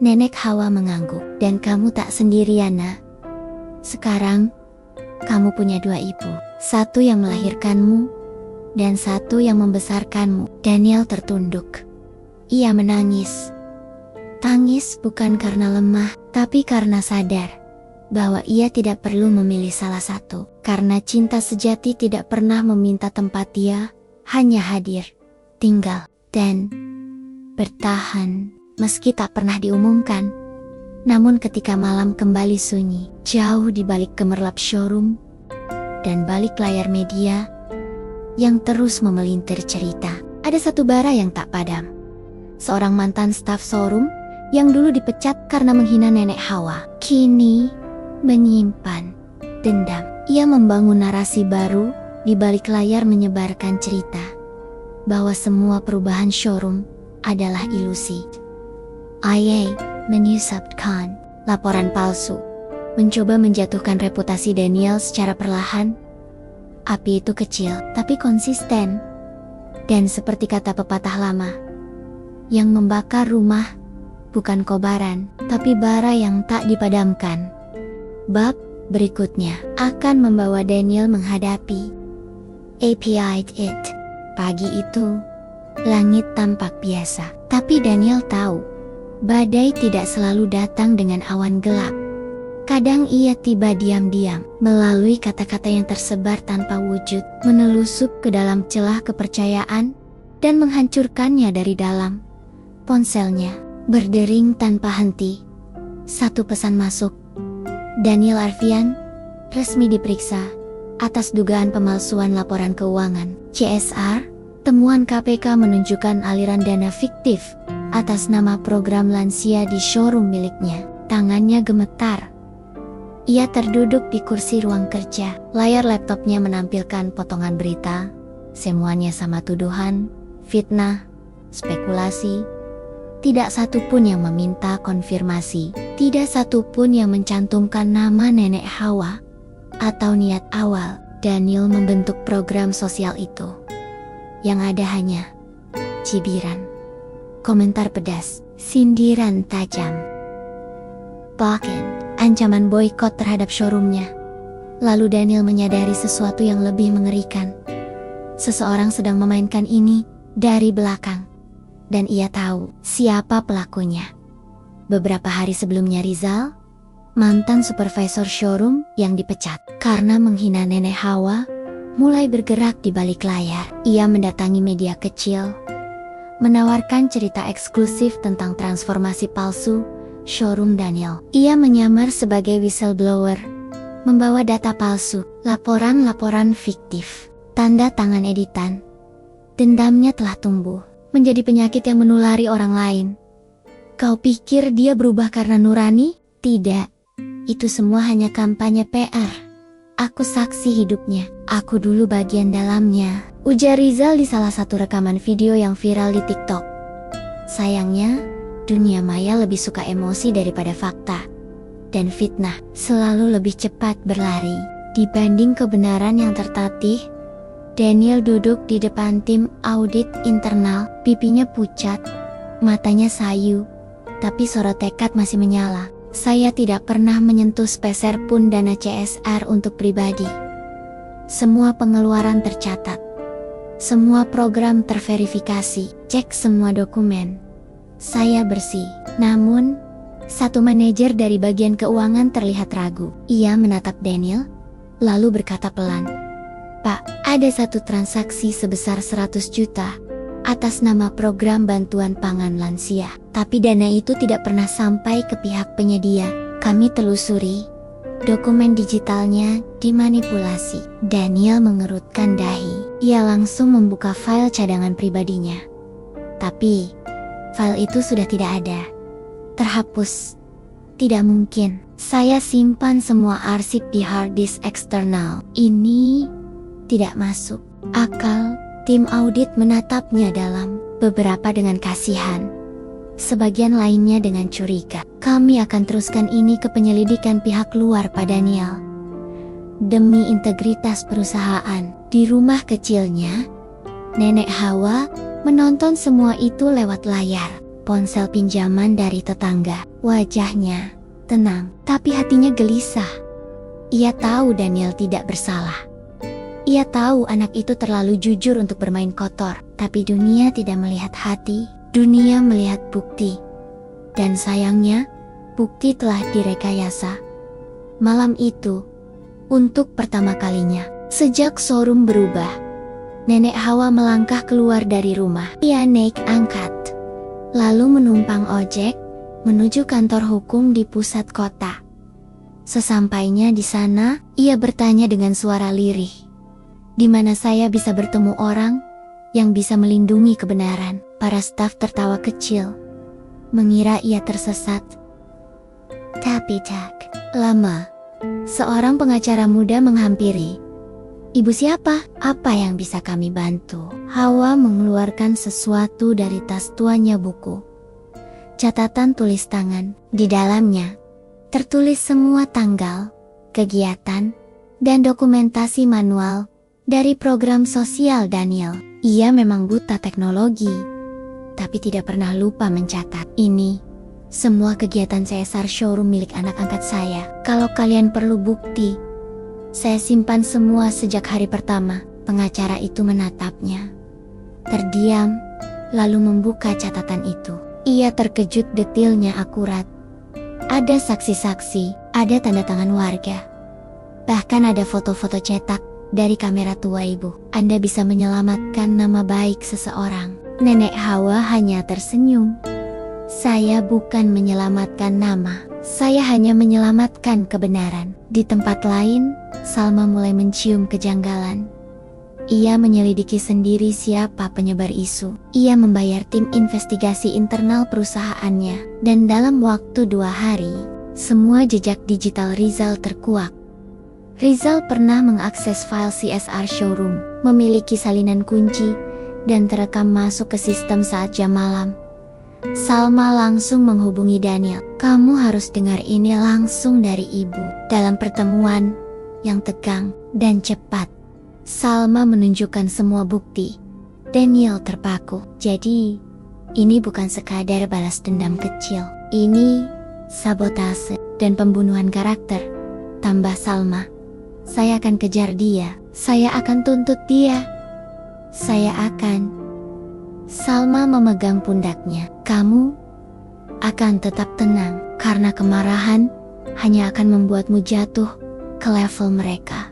Nenek Hawa mengangguk. "Dan kamu tak sendirian, Nak. Sekarang, kamu punya dua ibu. Satu yang melahirkanmu, dan satu yang membesarkanmu." Daniel tertunduk. Ia menangis. Tangis bukan karena lemah, tapi karena sadar bahwa ia tidak perlu memilih salah satu. Karena cinta sejati tidak pernah meminta tempat, dia hanya hadir, tinggal, dan bertahan meski tak pernah diumumkan. Namun ketika malam kembali sunyi, jauh di balik gemerlap showroom dan balik layar media yang terus memelintir cerita, ada satu bara yang tak padam. Seorang mantan staf showroom yang dulu dipecat karena menghina Nenek Hawa, kini menyimpan dendam. Ia membangun narasi baru di balik layar, menyebarkan cerita bahwa semua perubahan showroom adalah ilusi. IA menyusupkan laporan palsu, mencoba menjatuhkan reputasi Daniel secara perlahan. Api itu kecil tapi konsisten, dan seperti kata pepatah lama, yang membakar rumah bukan kobaran, tapi bara yang tak dipadamkan. Bab berikutnya akan membawa Daniel menghadapi API It. Pagi itu, langit tampak biasa, tapi Daniel tahu, badai tidak selalu datang dengan awan gelap. Kadang ia tiba diam-diam, melalui kata-kata yang tersebar tanpa wujud, menelusup ke dalam celah kepercayaan, dan menghancurkannya dari dalam. Ponselnya berdering tanpa henti. Satu pesan masuk. Daniel Arfian, resmi diperiksa atas dugaan pemalsuan laporan keuangan. CSR, temuan KPK menunjukkan aliran dana fiktif atas nama program lansia di showroom miliknya. Tangannya gemetar. Ia terduduk di kursi ruang kerja. Layar laptopnya menampilkan potongan berita. Semuanya sama tuduhan, fitnah, spekulasi. Tidak satu pun yang meminta konfirmasi. Tidak satu pun yang mencantumkan nama Nenek Hawa atau niat awal Daniel membentuk program sosial itu. Yang ada hanya cibiran, komentar pedas, sindiran tajam, bahkan ancaman boikot terhadap showroomnya. Lalu Daniel menyadari sesuatu yang lebih mengerikan. Seseorang sedang memainkan ini dari belakang. Dan ia tahu siapa pelakunya. Beberapa hari sebelumnya Rizal, mantan supervisor showroom yang dipecat karena menghina Nenek Hawa, mulai bergerak di balik layar. Ia mendatangi media kecil, menawarkan cerita eksklusif tentang transformasi palsu showroom Daniel. Ia menyamar sebagai whistleblower, membawa data palsu, laporan-laporan fiktif, tanda tangan editan. Dendamnya telah tumbuh menjadi penyakit yang menulari orang lain. Kau pikir dia berubah karena nurani? Tidak. Itu semua hanya kampanye PR. Aku saksi hidupnya. Aku dulu bagian dalamnya, ujar Rizal di salah satu rekaman video yang viral di TikTok. Sayangnya, dunia maya lebih suka emosi daripada fakta. Dan fitnah selalu lebih cepat berlari dibanding kebenaran yang tertatih. Daniel duduk di depan tim audit internal, pipinya pucat, matanya sayu, tapi sorot tekad masih menyala. Saya tidak pernah menyentuh sepeser pun dana CSR untuk pribadi. Semua pengeluaran tercatat. Semua program terverifikasi, cek semua dokumen. Saya bersih. Namun, satu manajer dari bagian keuangan terlihat ragu. Ia menatap Daniel, lalu berkata pelan, "Pak, ada satu transaksi sebesar 100 juta atas nama program bantuan pangan lansia. Tapi dana itu tidak pernah sampai ke pihak penyedia. Kami telusuri, dokumen digitalnya dimanipulasi." Daniel mengerutkan dahi. Ia langsung membuka file cadangan pribadinya. Tapi, file itu sudah tidak ada. Terhapus. Tidak mungkin. Saya simpan semua arsip di hard disk eksternal. Ini tidak masuk akal. Tim audit menatapnya dalam, beberapa dengan kasihan, sebagian lainnya dengan curiga. Kami akan teruskan ini ke penyelidikan pihak luar, Pak Daniel. Demi integritas perusahaan. Di rumah kecilnya, Nenek Hawa menonton semua itu lewat layar ponsel pinjaman dari tetangga. Wajahnya tenang, tapi hatinya gelisah. Ia tahu Daniel tidak bersalah. Ia tahu anak itu terlalu jujur untuk bermain kotor, tapi dunia tidak melihat hati, dunia melihat bukti. Dan sayangnya, bukti telah direkayasa. Malam itu, untuk pertama kalinya, sejak showroom berubah, Nenek Hawa melangkah keluar dari rumah. Ia naik angkat, lalu menumpang ojek, menuju kantor hukum di pusat kota. Sesampainya di sana, ia bertanya dengan suara lirih, "Di mana saya bisa bertemu orang yang bisa melindungi kebenaran?" Para staf tertawa kecil, mengira ia tersesat. Tapi tak lama, seorang pengacara muda menghampiri. "Ibu siapa? Apa yang bisa kami bantu?" Hawa mengeluarkan sesuatu dari tas tuanya, buku. Catatan tulis tangan. Di dalamnya tertulis semua tanggal, kegiatan, dan dokumentasi manual dari program sosial Daniel. Ia memang buta teknologi, tapi tidak pernah lupa mencatat. Ini Semua kegiatan CSR showroom milik anak angkat saya. Kalau kalian perlu bukti, saya simpan semua sejak hari pertama. Pengacara itu menatapnya, terdiam, lalu membuka catatan itu. Ia terkejut, detailnya akurat. Ada saksi-saksi, ada tanda tangan warga. Bahkan ada foto-foto cetak dari kamera tua ibu. Anda bisa menyelamatkan nama baik seseorang. Nenek Hawa hanya tersenyum. Saya bukan menyelamatkan nama, saya hanya menyelamatkan kebenaran. Di tempat lain, Salma mulai mencium kejanggalan. Ia menyelidiki sendiri siapa penyebar isu. Ia membayar tim investigasi internal perusahaannya. Dan dalam waktu 2 hari, semua jejak digital Rizal terkuak. Rizal pernah mengakses file CSR showroom, memiliki salinan kunci, dan terekam masuk ke sistem saat jam malam. Salma langsung menghubungi Daniel. Kamu harus dengar ini langsung dari ibu. Dalam pertemuan yang tegang dan cepat, Salma menunjukkan semua bukti. Daniel terpaku. Jadi, ini bukan sekadar balas dendam kecil. Ini sabotase dan pembunuhan karakter. Tambah Salma. Saya akan kejar dia. Saya akan tuntut dia. Saya akan. Salma memegang pundaknya. Kamu akan tetap tenang, karena kemarahan hanya akan membuatmu jatuh ke level mereka.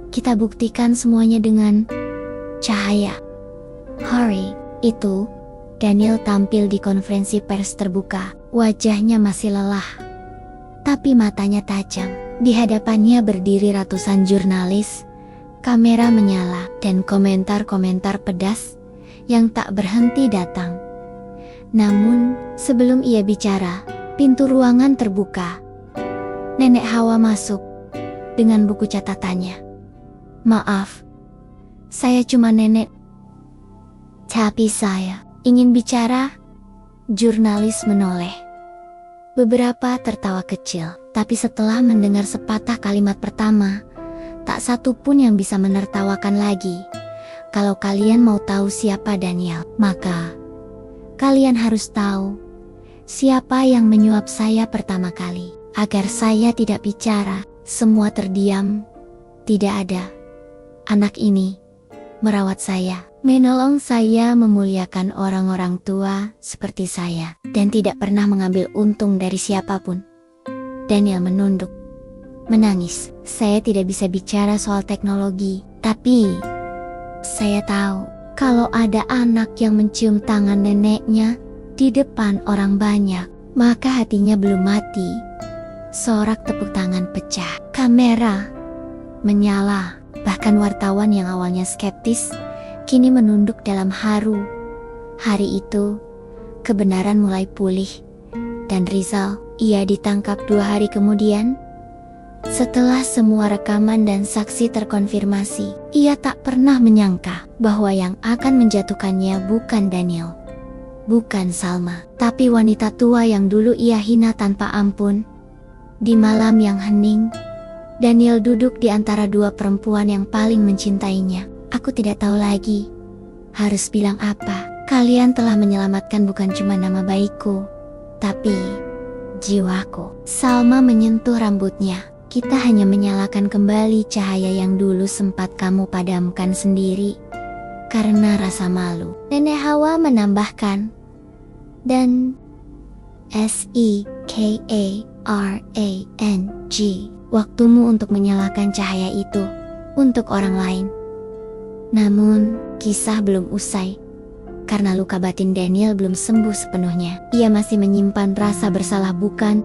Kita buktikan semuanya dengan cahaya. Hurry, itu. Daniel tampil di konferensi pers terbuka. Wajahnya masih lelah, tapi matanya tajam. Di hadapannya berdiri ratusan jurnalis. Kamera menyala dan komentar-komentar pedas yang tak berhenti datang. Namun, sebelum ia bicara, pintu ruangan terbuka. Nenek Hawa masuk dengan buku catatannya. Maaf, saya cuma nenek. Tapi saya ingin bicara. Jurnalis menoleh. Beberapa tertawa kecil, tapi setelah mendengar sepatah kalimat pertama, tak satu pun yang bisa menertawakan lagi. Kalau kalian mau tahu siapa Daniel, maka kalian harus tahu siapa yang menyuap saya pertama kali. Agar saya tidak bicara, semua terdiam. Tidak ada. Anak ini merawat saya, menolong saya, memuliakan orang-orang tua seperti saya, dan tidak pernah mengambil untung dari siapapun. Daniel menunduk, menangis. Saya tidak bisa bicara soal teknologi, tapi saya tahu kalau ada anak yang mencium tangan neneknya di depan orang banyak, maka hatinya belum mati. Sorak tepuk tangan pecah, kamera menyala. Bahkan wartawan yang awalnya skeptis, kini menunduk dalam haru. Hari itu, kebenaran mulai pulih. Dan Rizal, ia ditangkap 2 hari kemudian. Setelah semua rekaman dan saksi terkonfirmasi, ia tak pernah menyangka bahwa yang akan menjatuhkannya bukan Daniel, bukan Salma, tapi wanita tua yang dulu ia hina tanpa ampun. Di malam yang hening, Daniel duduk di antara 2 perempuan yang paling mencintainya. Aku tidak tahu lagi harus bilang apa. Kalian telah menyelamatkan bukan cuma nama baikku, tapi jiwaku. Salma menyentuh rambutnya. Kita hanya menyalakan kembali cahaya yang dulu sempat kamu padamkan sendiri karena rasa malu. Nenek Hawa menambahkan, dan SEKARANG, waktumu untuk menyalakan cahaya itu untuk orang lain. Namun, kisah belum usai. Karena luka batin Daniel belum sembuh sepenuhnya. Ia masih menyimpan rasa bersalah, bukan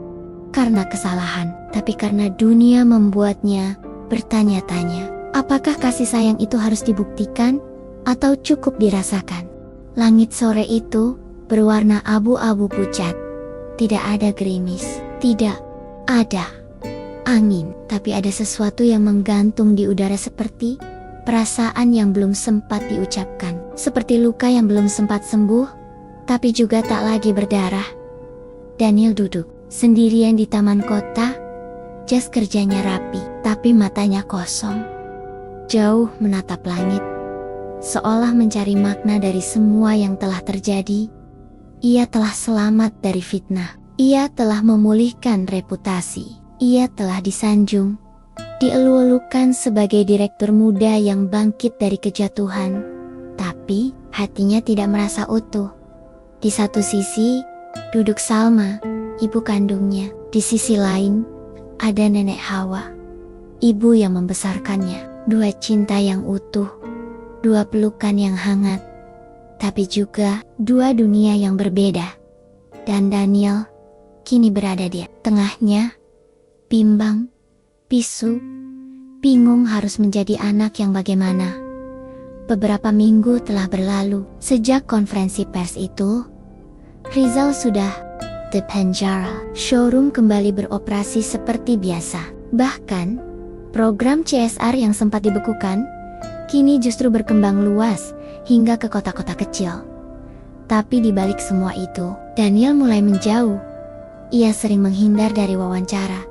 karena kesalahan, tapi karena dunia membuatnya bertanya-tanya. Apakah kasih sayang itu harus dibuktikan atau cukup dirasakan? Langit sore itu berwarna abu-abu pucat. Tidak ada gerimis, tidak ada angin, tapi ada sesuatu yang menggantung di udara, seperti perasaan yang belum sempat diucapkan, seperti luka yang belum sempat sembuh, tapi juga tak lagi berdarah. Daniel duduk sendirian di taman kota. Jas kerjanya rapi, tapi matanya kosong. Jauh menatap langit, seolah mencari makna dari semua yang telah terjadi. Ia telah selamat dari fitnah. Ia telah memulihkan reputasi. Ia telah disanjung, dielu-elukan sebagai direktur muda yang bangkit dari kejatuhan. Tapi, hatinya tidak merasa utuh. Di satu sisi, duduk Salma, ibu kandungnya. Di sisi lain, ada nenek Hawa, ibu yang membesarkannya. Dua cinta yang utuh, dua pelukan yang hangat, tapi juga dua dunia yang berbeda. Dan Daniel kini berada di tengahnya, bimbang, pisu, bingung harus menjadi anak yang bagaimana. Beberapa minggu telah berlalu sejak konferensi pers itu. Rizal sudah di penjara. Showroom kembali beroperasi seperti biasa. Bahkan, program CSR yang sempat dibekukan, kini justru berkembang luas hingga ke kota-kota kecil. Tapi di balik semua itu, Daniel mulai menjauh. Ia sering menghindar dari wawancara,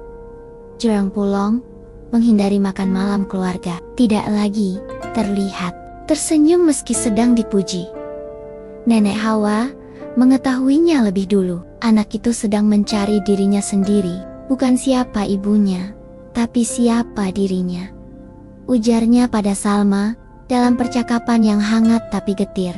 jarang pulang, menghindari makan malam keluarga, tidak lagi terlihat tersenyum meski sedang dipuji. Nenek Hawa mengetahuinya lebih dulu. Anak itu sedang mencari dirinya sendiri, bukan siapa ibunya, tapi siapa dirinya. Ujarnya pada Salma dalam percakapan yang hangat tapi getir.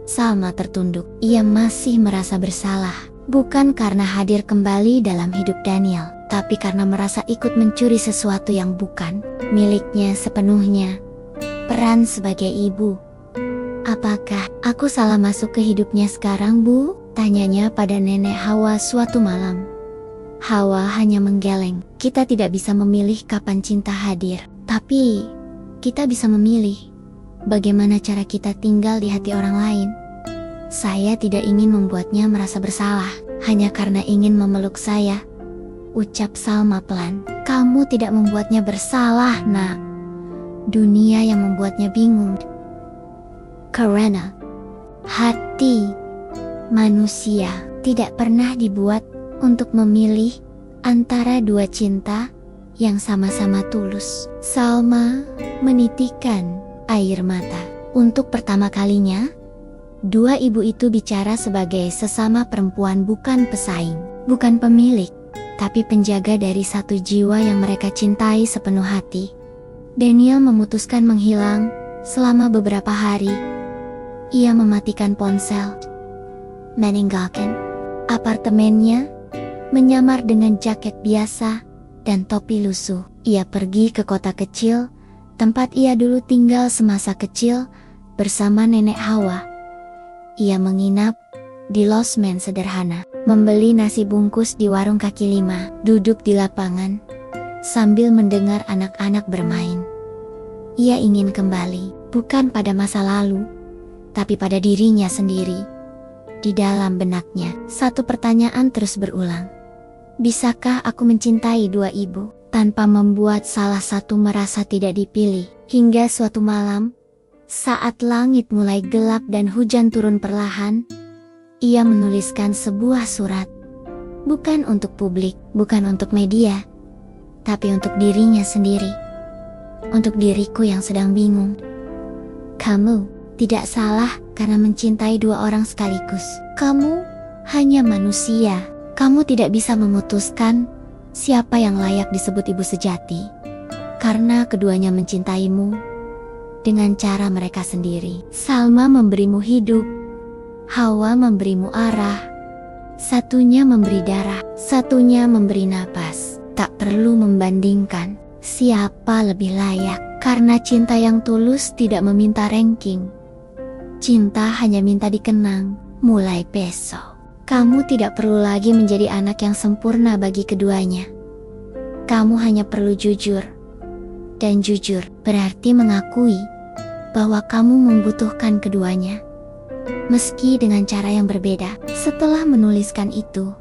Salma tertunduk. Ia masih merasa bersalah, bukan karena hadir kembali dalam hidup Daniel, tapi karena merasa ikut mencuri sesuatu yang bukan miliknya sepenuhnya. Peran sebagai ibu. Apakah aku salah masuk ke hidupnya sekarang, Bu? Tanyanya pada nenek Hawa suatu malam. Hawa hanya menggeleng. Kita tidak bisa memilih kapan cinta hadir, tapi kita bisa memilih bagaimana cara kita tinggal di hati orang lain. Saya tidak ingin membuatnya merasa bersalah, hanya karena ingin memeluk saya. Ucap Salma pelan. Kamu tidak membuatnya bersalah, nak. Dunia yang membuatnya bingung. Karena hati manusia tidak pernah dibuat untuk memilih antara dua cinta yang sama-sama tulus. Salma menitikkan air mata. Untuk pertama kalinya, dua ibu itu bicara sebagai sesama perempuan, bukan pesaing, bukan pemilik, tapi penjaga dari satu jiwa yang mereka cintai sepenuh hati. Daniel memutuskan menghilang selama beberapa hari. Ia mematikan ponsel, meninggalkan apartemennya, menyamar dengan jaket biasa dan topi lusuh. Ia pergi ke kota kecil, tempat ia dulu tinggal semasa kecil bersama nenek Hawa. Ia menginap di losmen sederhana, membeli nasi bungkus di warung kaki lima, duduk di lapangan sambil mendengar anak-anak bermain. Ia ingin kembali, bukan pada masa lalu, tapi pada dirinya sendiri. Di dalam benaknya, satu pertanyaan terus berulang. Bisakah aku mencintai dua ibu, tanpa membuat salah satu merasa tidak dipilih? Hingga suatu malam, saat langit mulai gelap dan hujan turun perlahan, ia menuliskan sebuah surat. Bukan untuk publik, bukan untuk media, tapi untuk dirinya sendiri. Untuk diriku yang sedang bingung. Kamu tidak salah karena mencintai dua orang sekaligus. Kamu hanya manusia. Kamu tidak bisa memutuskan siapa yang layak disebut ibu sejati, karena keduanya mencintaimu dengan cara mereka sendiri. Salma memberimu hidup, Hawa memberimu arah. Satunya memberi darah, satunya memberi napas. Tak perlu membandingkan siapa lebih layak, karena cinta yang tulus tidak meminta ranking. Cinta hanya minta dikenang. Mulai besok, kamu tidak perlu lagi menjadi anak yang sempurna bagi keduanya. Kamu hanya perlu jujur. Dan jujur berarti mengakui bahwa kamu membutuhkan keduanya, meski dengan cara yang berbeda. Setelah menuliskan itu,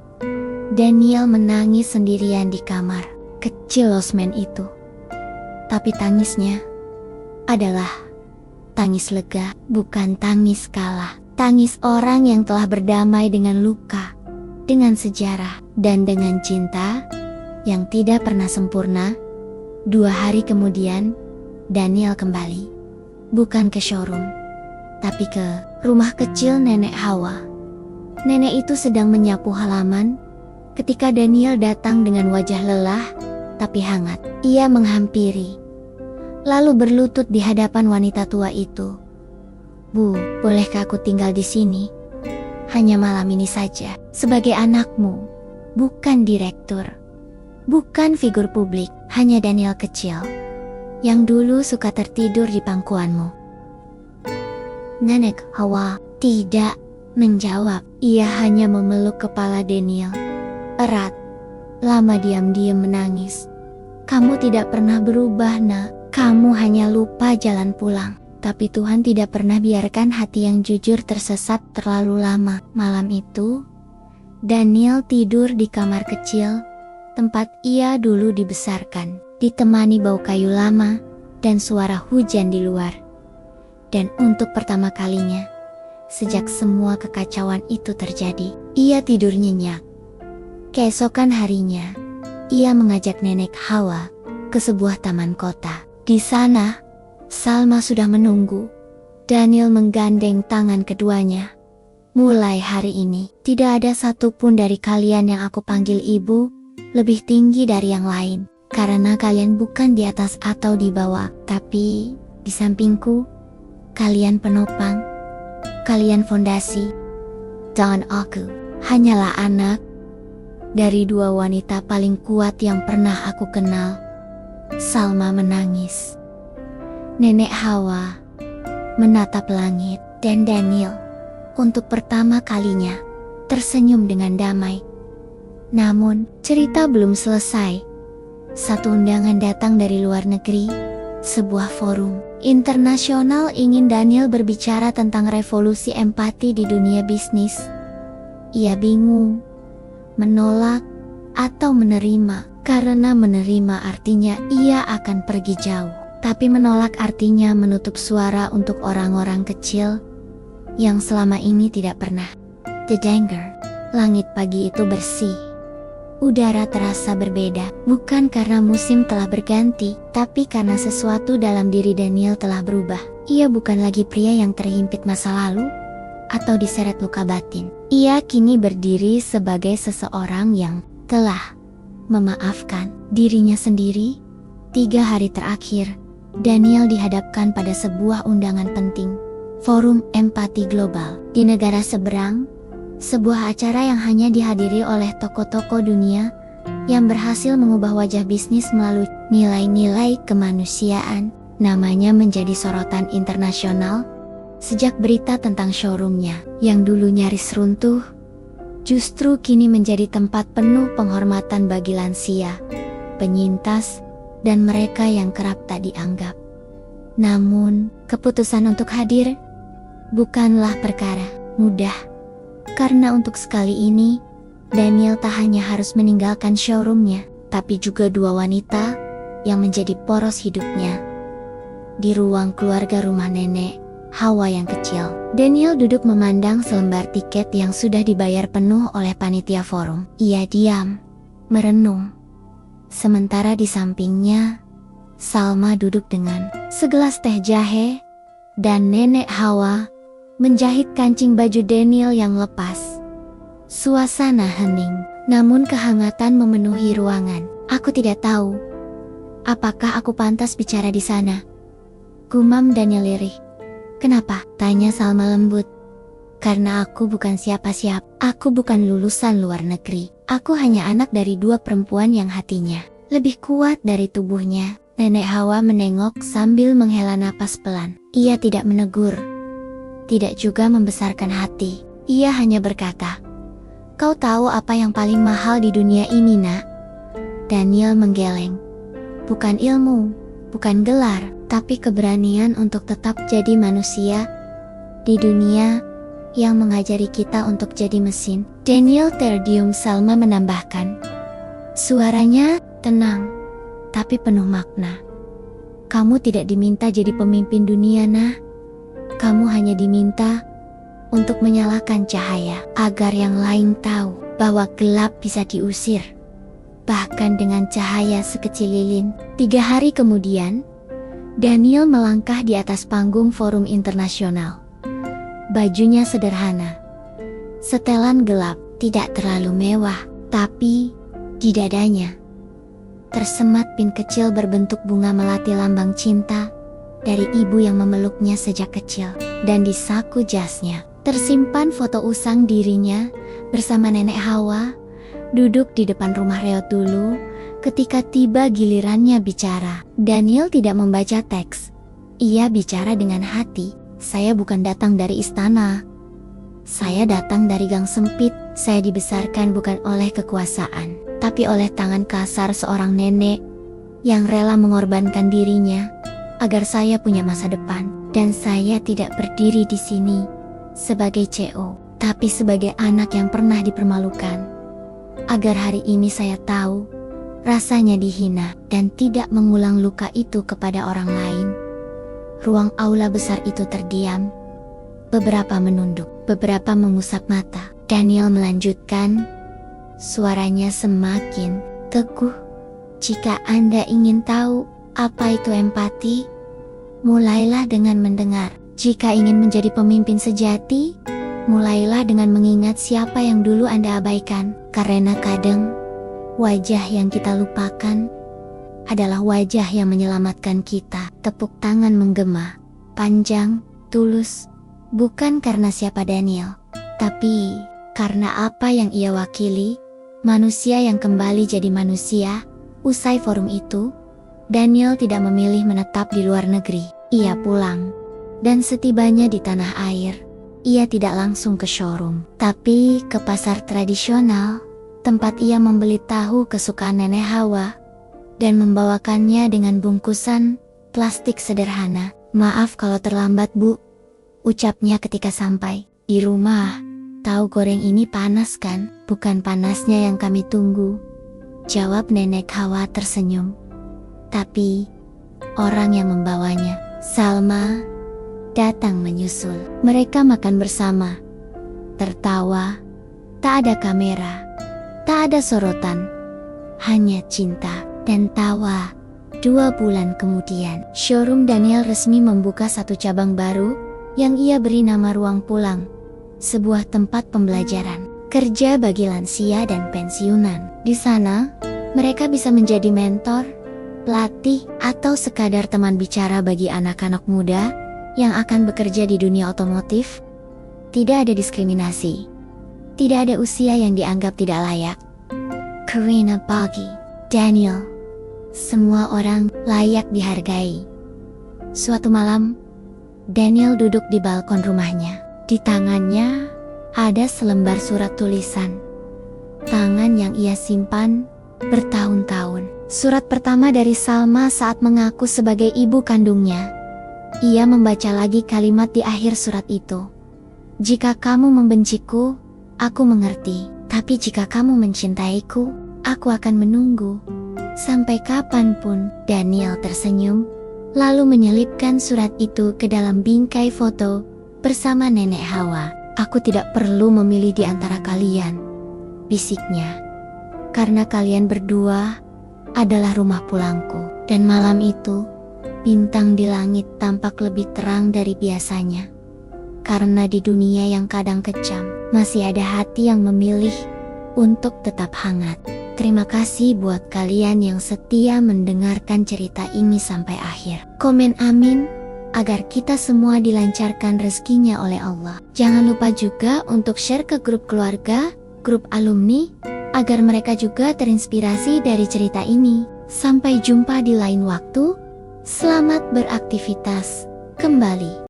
Daniel menangis sendirian di kamar kecil losmen itu. Tapi tangisnya adalah tangis lega, bukan tangis kalah. Tangis orang yang telah berdamai dengan luka, dengan sejarah, dan dengan cinta yang tidak pernah sempurna. 2 hari kemudian, Daniel kembali. Bukan ke showroom, tapi ke rumah kecil nenek Hawa. Nenek itu sedang menyapu halaman, Ketika Daniel datang dengan wajah lelah, tapi hangat, ia menghampiri, lalu berlutut di hadapan wanita tua itu. Bu, bolehkah aku tinggal di sini? Hanya malam ini saja, sebagai anakmu, bukan direktur, bukan figur publik, hanya Daniel kecil, yang dulu suka tertidur di pangkuanmu. Nenek Hawa tidak menjawab, ia hanya memeluk kepala Daniel erat. Lama diam-diam menangis. Kamu tidak pernah berubah, nak. Kamu hanya lupa jalan pulang. Tapi Tuhan tidak pernah biarkan hati yang jujur tersesat terlalu lama. Malam itu, Daniel tidur di kamar kecil, tempat ia dulu dibesarkan, ditemani bau kayu lama dan suara hujan di luar. Dan untuk pertama kalinya, sejak semua kekacauan itu terjadi, ia tidur nyenyak. Keesokan harinya, ia mengajak nenek Hawa ke sebuah taman kota. Di sana, Salma sudah menunggu. Daniel menggandeng tangan keduanya. Mulai hari ini, tidak ada satupun dari kalian yang aku panggil ibu lebih tinggi dari yang lain. Karena kalian bukan di atas atau di bawah, tapi di sampingku. Kalian penopang, kalian fondasi, dan aku hanyalah anak dari dua wanita paling kuat yang pernah aku kenal. Salma menangis. Nenek Hawa menatap langit dan Daniel untuk pertama kalinya tersenyum dengan damai. Namun, cerita belum selesai. Satu undangan datang dari luar negeri, sebuah forum internasional ingin Daniel berbicara tentang revolusi empati di dunia bisnis. Ia bingung, menolak, atau menerima. Karena menerima artinya ia akan pergi jauh. Tapi menolak artinya menutup suara untuk orang-orang kecil yang selama ini tidak pernah terdengar. Langit pagi itu bersih. Udara terasa berbeda, bukan karena musim telah berganti, tapi karena sesuatu dalam diri Daniel telah berubah. Ia bukan lagi pria yang terhimpit masa lalu atau diseret luka batin. Ia kini berdiri sebagai seseorang yang telah memaafkan dirinya sendiri. 3 hari terakhir, Daniel dihadapkan pada sebuah undangan penting, Forum Empati Global di negara seberang, sebuah acara yang hanya dihadiri oleh tokoh-tokoh dunia yang berhasil mengubah wajah bisnis melalui nilai-nilai kemanusiaan. Namanya menjadi sorotan internasional sejak berita tentang showroomnya yang dulu nyaris runtuh justru kini menjadi tempat penuh penghormatan bagi lansia, penyintas, dan mereka yang kerap tak dianggap. Namun, keputusan untuk hadir bukanlah perkara mudah. Karena untuk sekali ini, Daniel tak hanya harus meninggalkan showroomnya, tapi juga 2 wanita yang menjadi poros hidupnya. Di ruang keluarga rumah nenek Hawa yang kecil, Daniel duduk memandang selembar tiket yang sudah dibayar penuh oleh panitia forum. Ia diam, merenung. Sementara di sampingnya, Salma duduk dengan segelas teh jahe, dan nenek Hawa menjahit kancing baju Daniel yang lepas. Suasana hening, namun kehangatan memenuhi ruangan. Aku tidak tahu, apakah aku pantas bicara di sana? Gumam Daniel lirih. Kenapa? Tanya Salma lembut. Karena aku bukan siapa-siapa. Aku bukan lulusan luar negeri. Aku hanya anak dari 2 perempuan yang hatinya lebih kuat dari tubuhnya. Nenek Hawa menengok sambil menghela napas pelan. Ia tidak menegur, tidak juga membesarkan hati. Ia hanya berkata, "Kau tahu apa yang paling mahal di dunia ini, nak?" Daniel menggeleng. Bukan ilmu, bukan gelar, tapi keberanian untuk tetap jadi manusia di dunia yang mengajari kita untuk jadi mesin. Daniel terdiam. Salma menambahkan, suaranya tenang, tapi penuh makna. Kamu tidak diminta jadi pemimpin dunia, nah. Kamu hanya diminta untuk menyalakan cahaya, agar yang lain tahu bahwa gelap bisa diusir, bahkan dengan cahaya sekecil lilin. 3 hari kemudian, Daniel melangkah di atas panggung forum internasional. Bajunya sederhana, setelan gelap, tidak terlalu mewah. Tapi di dadanya tersemat pin kecil berbentuk bunga melati lambang cinta dari ibu yang memeluknya sejak kecil. Dan di saku jasnya tersimpan foto usang dirinya bersama nenek Hawa duduk di depan rumah reot dulu ketika tiba gilirannya bicara. Daniel tidak membaca teks. Ia bicara dengan hati. Saya bukan datang dari istana. Saya datang dari gang sempit. Saya dibesarkan bukan oleh kekuasaan, tapi oleh tangan kasar seorang nenek yang rela mengorbankan dirinya agar saya punya masa depan. Dan saya tidak berdiri di sini sebagai CO, tapi sebagai anak yang pernah dipermalukan. Agar hari ini saya tahu rasanya dihina dan tidak mengulang luka itu kepada orang lain. Ruang aula besar itu terdiam. Beberapa menunduk, beberapa mengusap mata. Daniel melanjutkan, suaranya semakin teguh. Jika Anda ingin tahu apa itu empati, mulailah dengan mendengar. Jika ingin menjadi pemimpin sejati, mulailah dengan mengingat siapa yang dulu Anda abaikan. Karena kadang, wajah yang kita lupakan adalah wajah yang menyelamatkan kita. Tepuk tangan menggema, panjang, tulus, bukan karena siapa Daniel, tapi karena apa yang ia wakili, manusia yang kembali jadi manusia. Usai forum itu, Daniel tidak memilih menetap di luar negeri. Ia pulang, dan setibanya di tanah air, ia tidak langsung ke showroom, tapi ke pasar tradisional, tempat ia membeli tahu kesukaan nenek Hawa, dan membawakannya dengan bungkusan plastik sederhana. Maaf kalau terlambat Bu, ucapnya ketika sampai di rumah. Tahu goreng ini panas kan? Bukan panasnya yang kami tunggu, jawab nenek Hawa tersenyum. Tapi orang yang membawanya, Salma, datang menyusul. Mereka makan bersama, tertawa, tak ada kamera, tak ada sorotan, hanya cinta dan tawa. 2 bulan kemudian, showroom Daniel resmi membuka satu cabang baru yang ia beri nama Ruang Pulang, sebuah tempat pembelajaran kerja bagi lansia dan pensiunan. Di sana, mereka bisa menjadi mentor, pelatih, atau sekadar teman bicara bagi anak-anak muda yang akan bekerja di dunia otomotif. Tidak ada diskriminasi, tidak ada usia yang dianggap tidak layak. Karina Bagi, Daniel, semua orang layak dihargai. Suatu malam, Daniel duduk di balkon rumahnya. Di tangannya ada selembar surat tulisan, tangan yang ia simpan bertahun-tahun. Surat pertama dari Salma saat mengaku sebagai ibu kandungnya. Ia membaca lagi kalimat di akhir surat itu. Jika kamu membenciku, aku mengerti. Tapi jika kamu mencintaiku, aku akan menunggu. Sampai kapanpun. Daniel tersenyum, lalu menyelipkan surat itu ke dalam bingkai foto bersama nenek Hawa. Aku tidak perlu memilih di antara kalian, bisiknya. Karena kalian berdua adalah rumah pulangku. Dan malam itu, bintang di langit tampak lebih terang dari biasanya. Karena di dunia yang kadang kejam, masih ada hati yang memilih untuk tetap hangat. Terima kasih buat kalian yang setia mendengarkan cerita ini sampai akhir. Komen amin, agar kita semua dilancarkan rezekinya oleh Allah. Jangan lupa juga untuk share ke grup keluarga, grup alumni, agar mereka juga terinspirasi dari cerita ini. Sampai jumpa di lain waktu. Selamat beraktivitas kembali.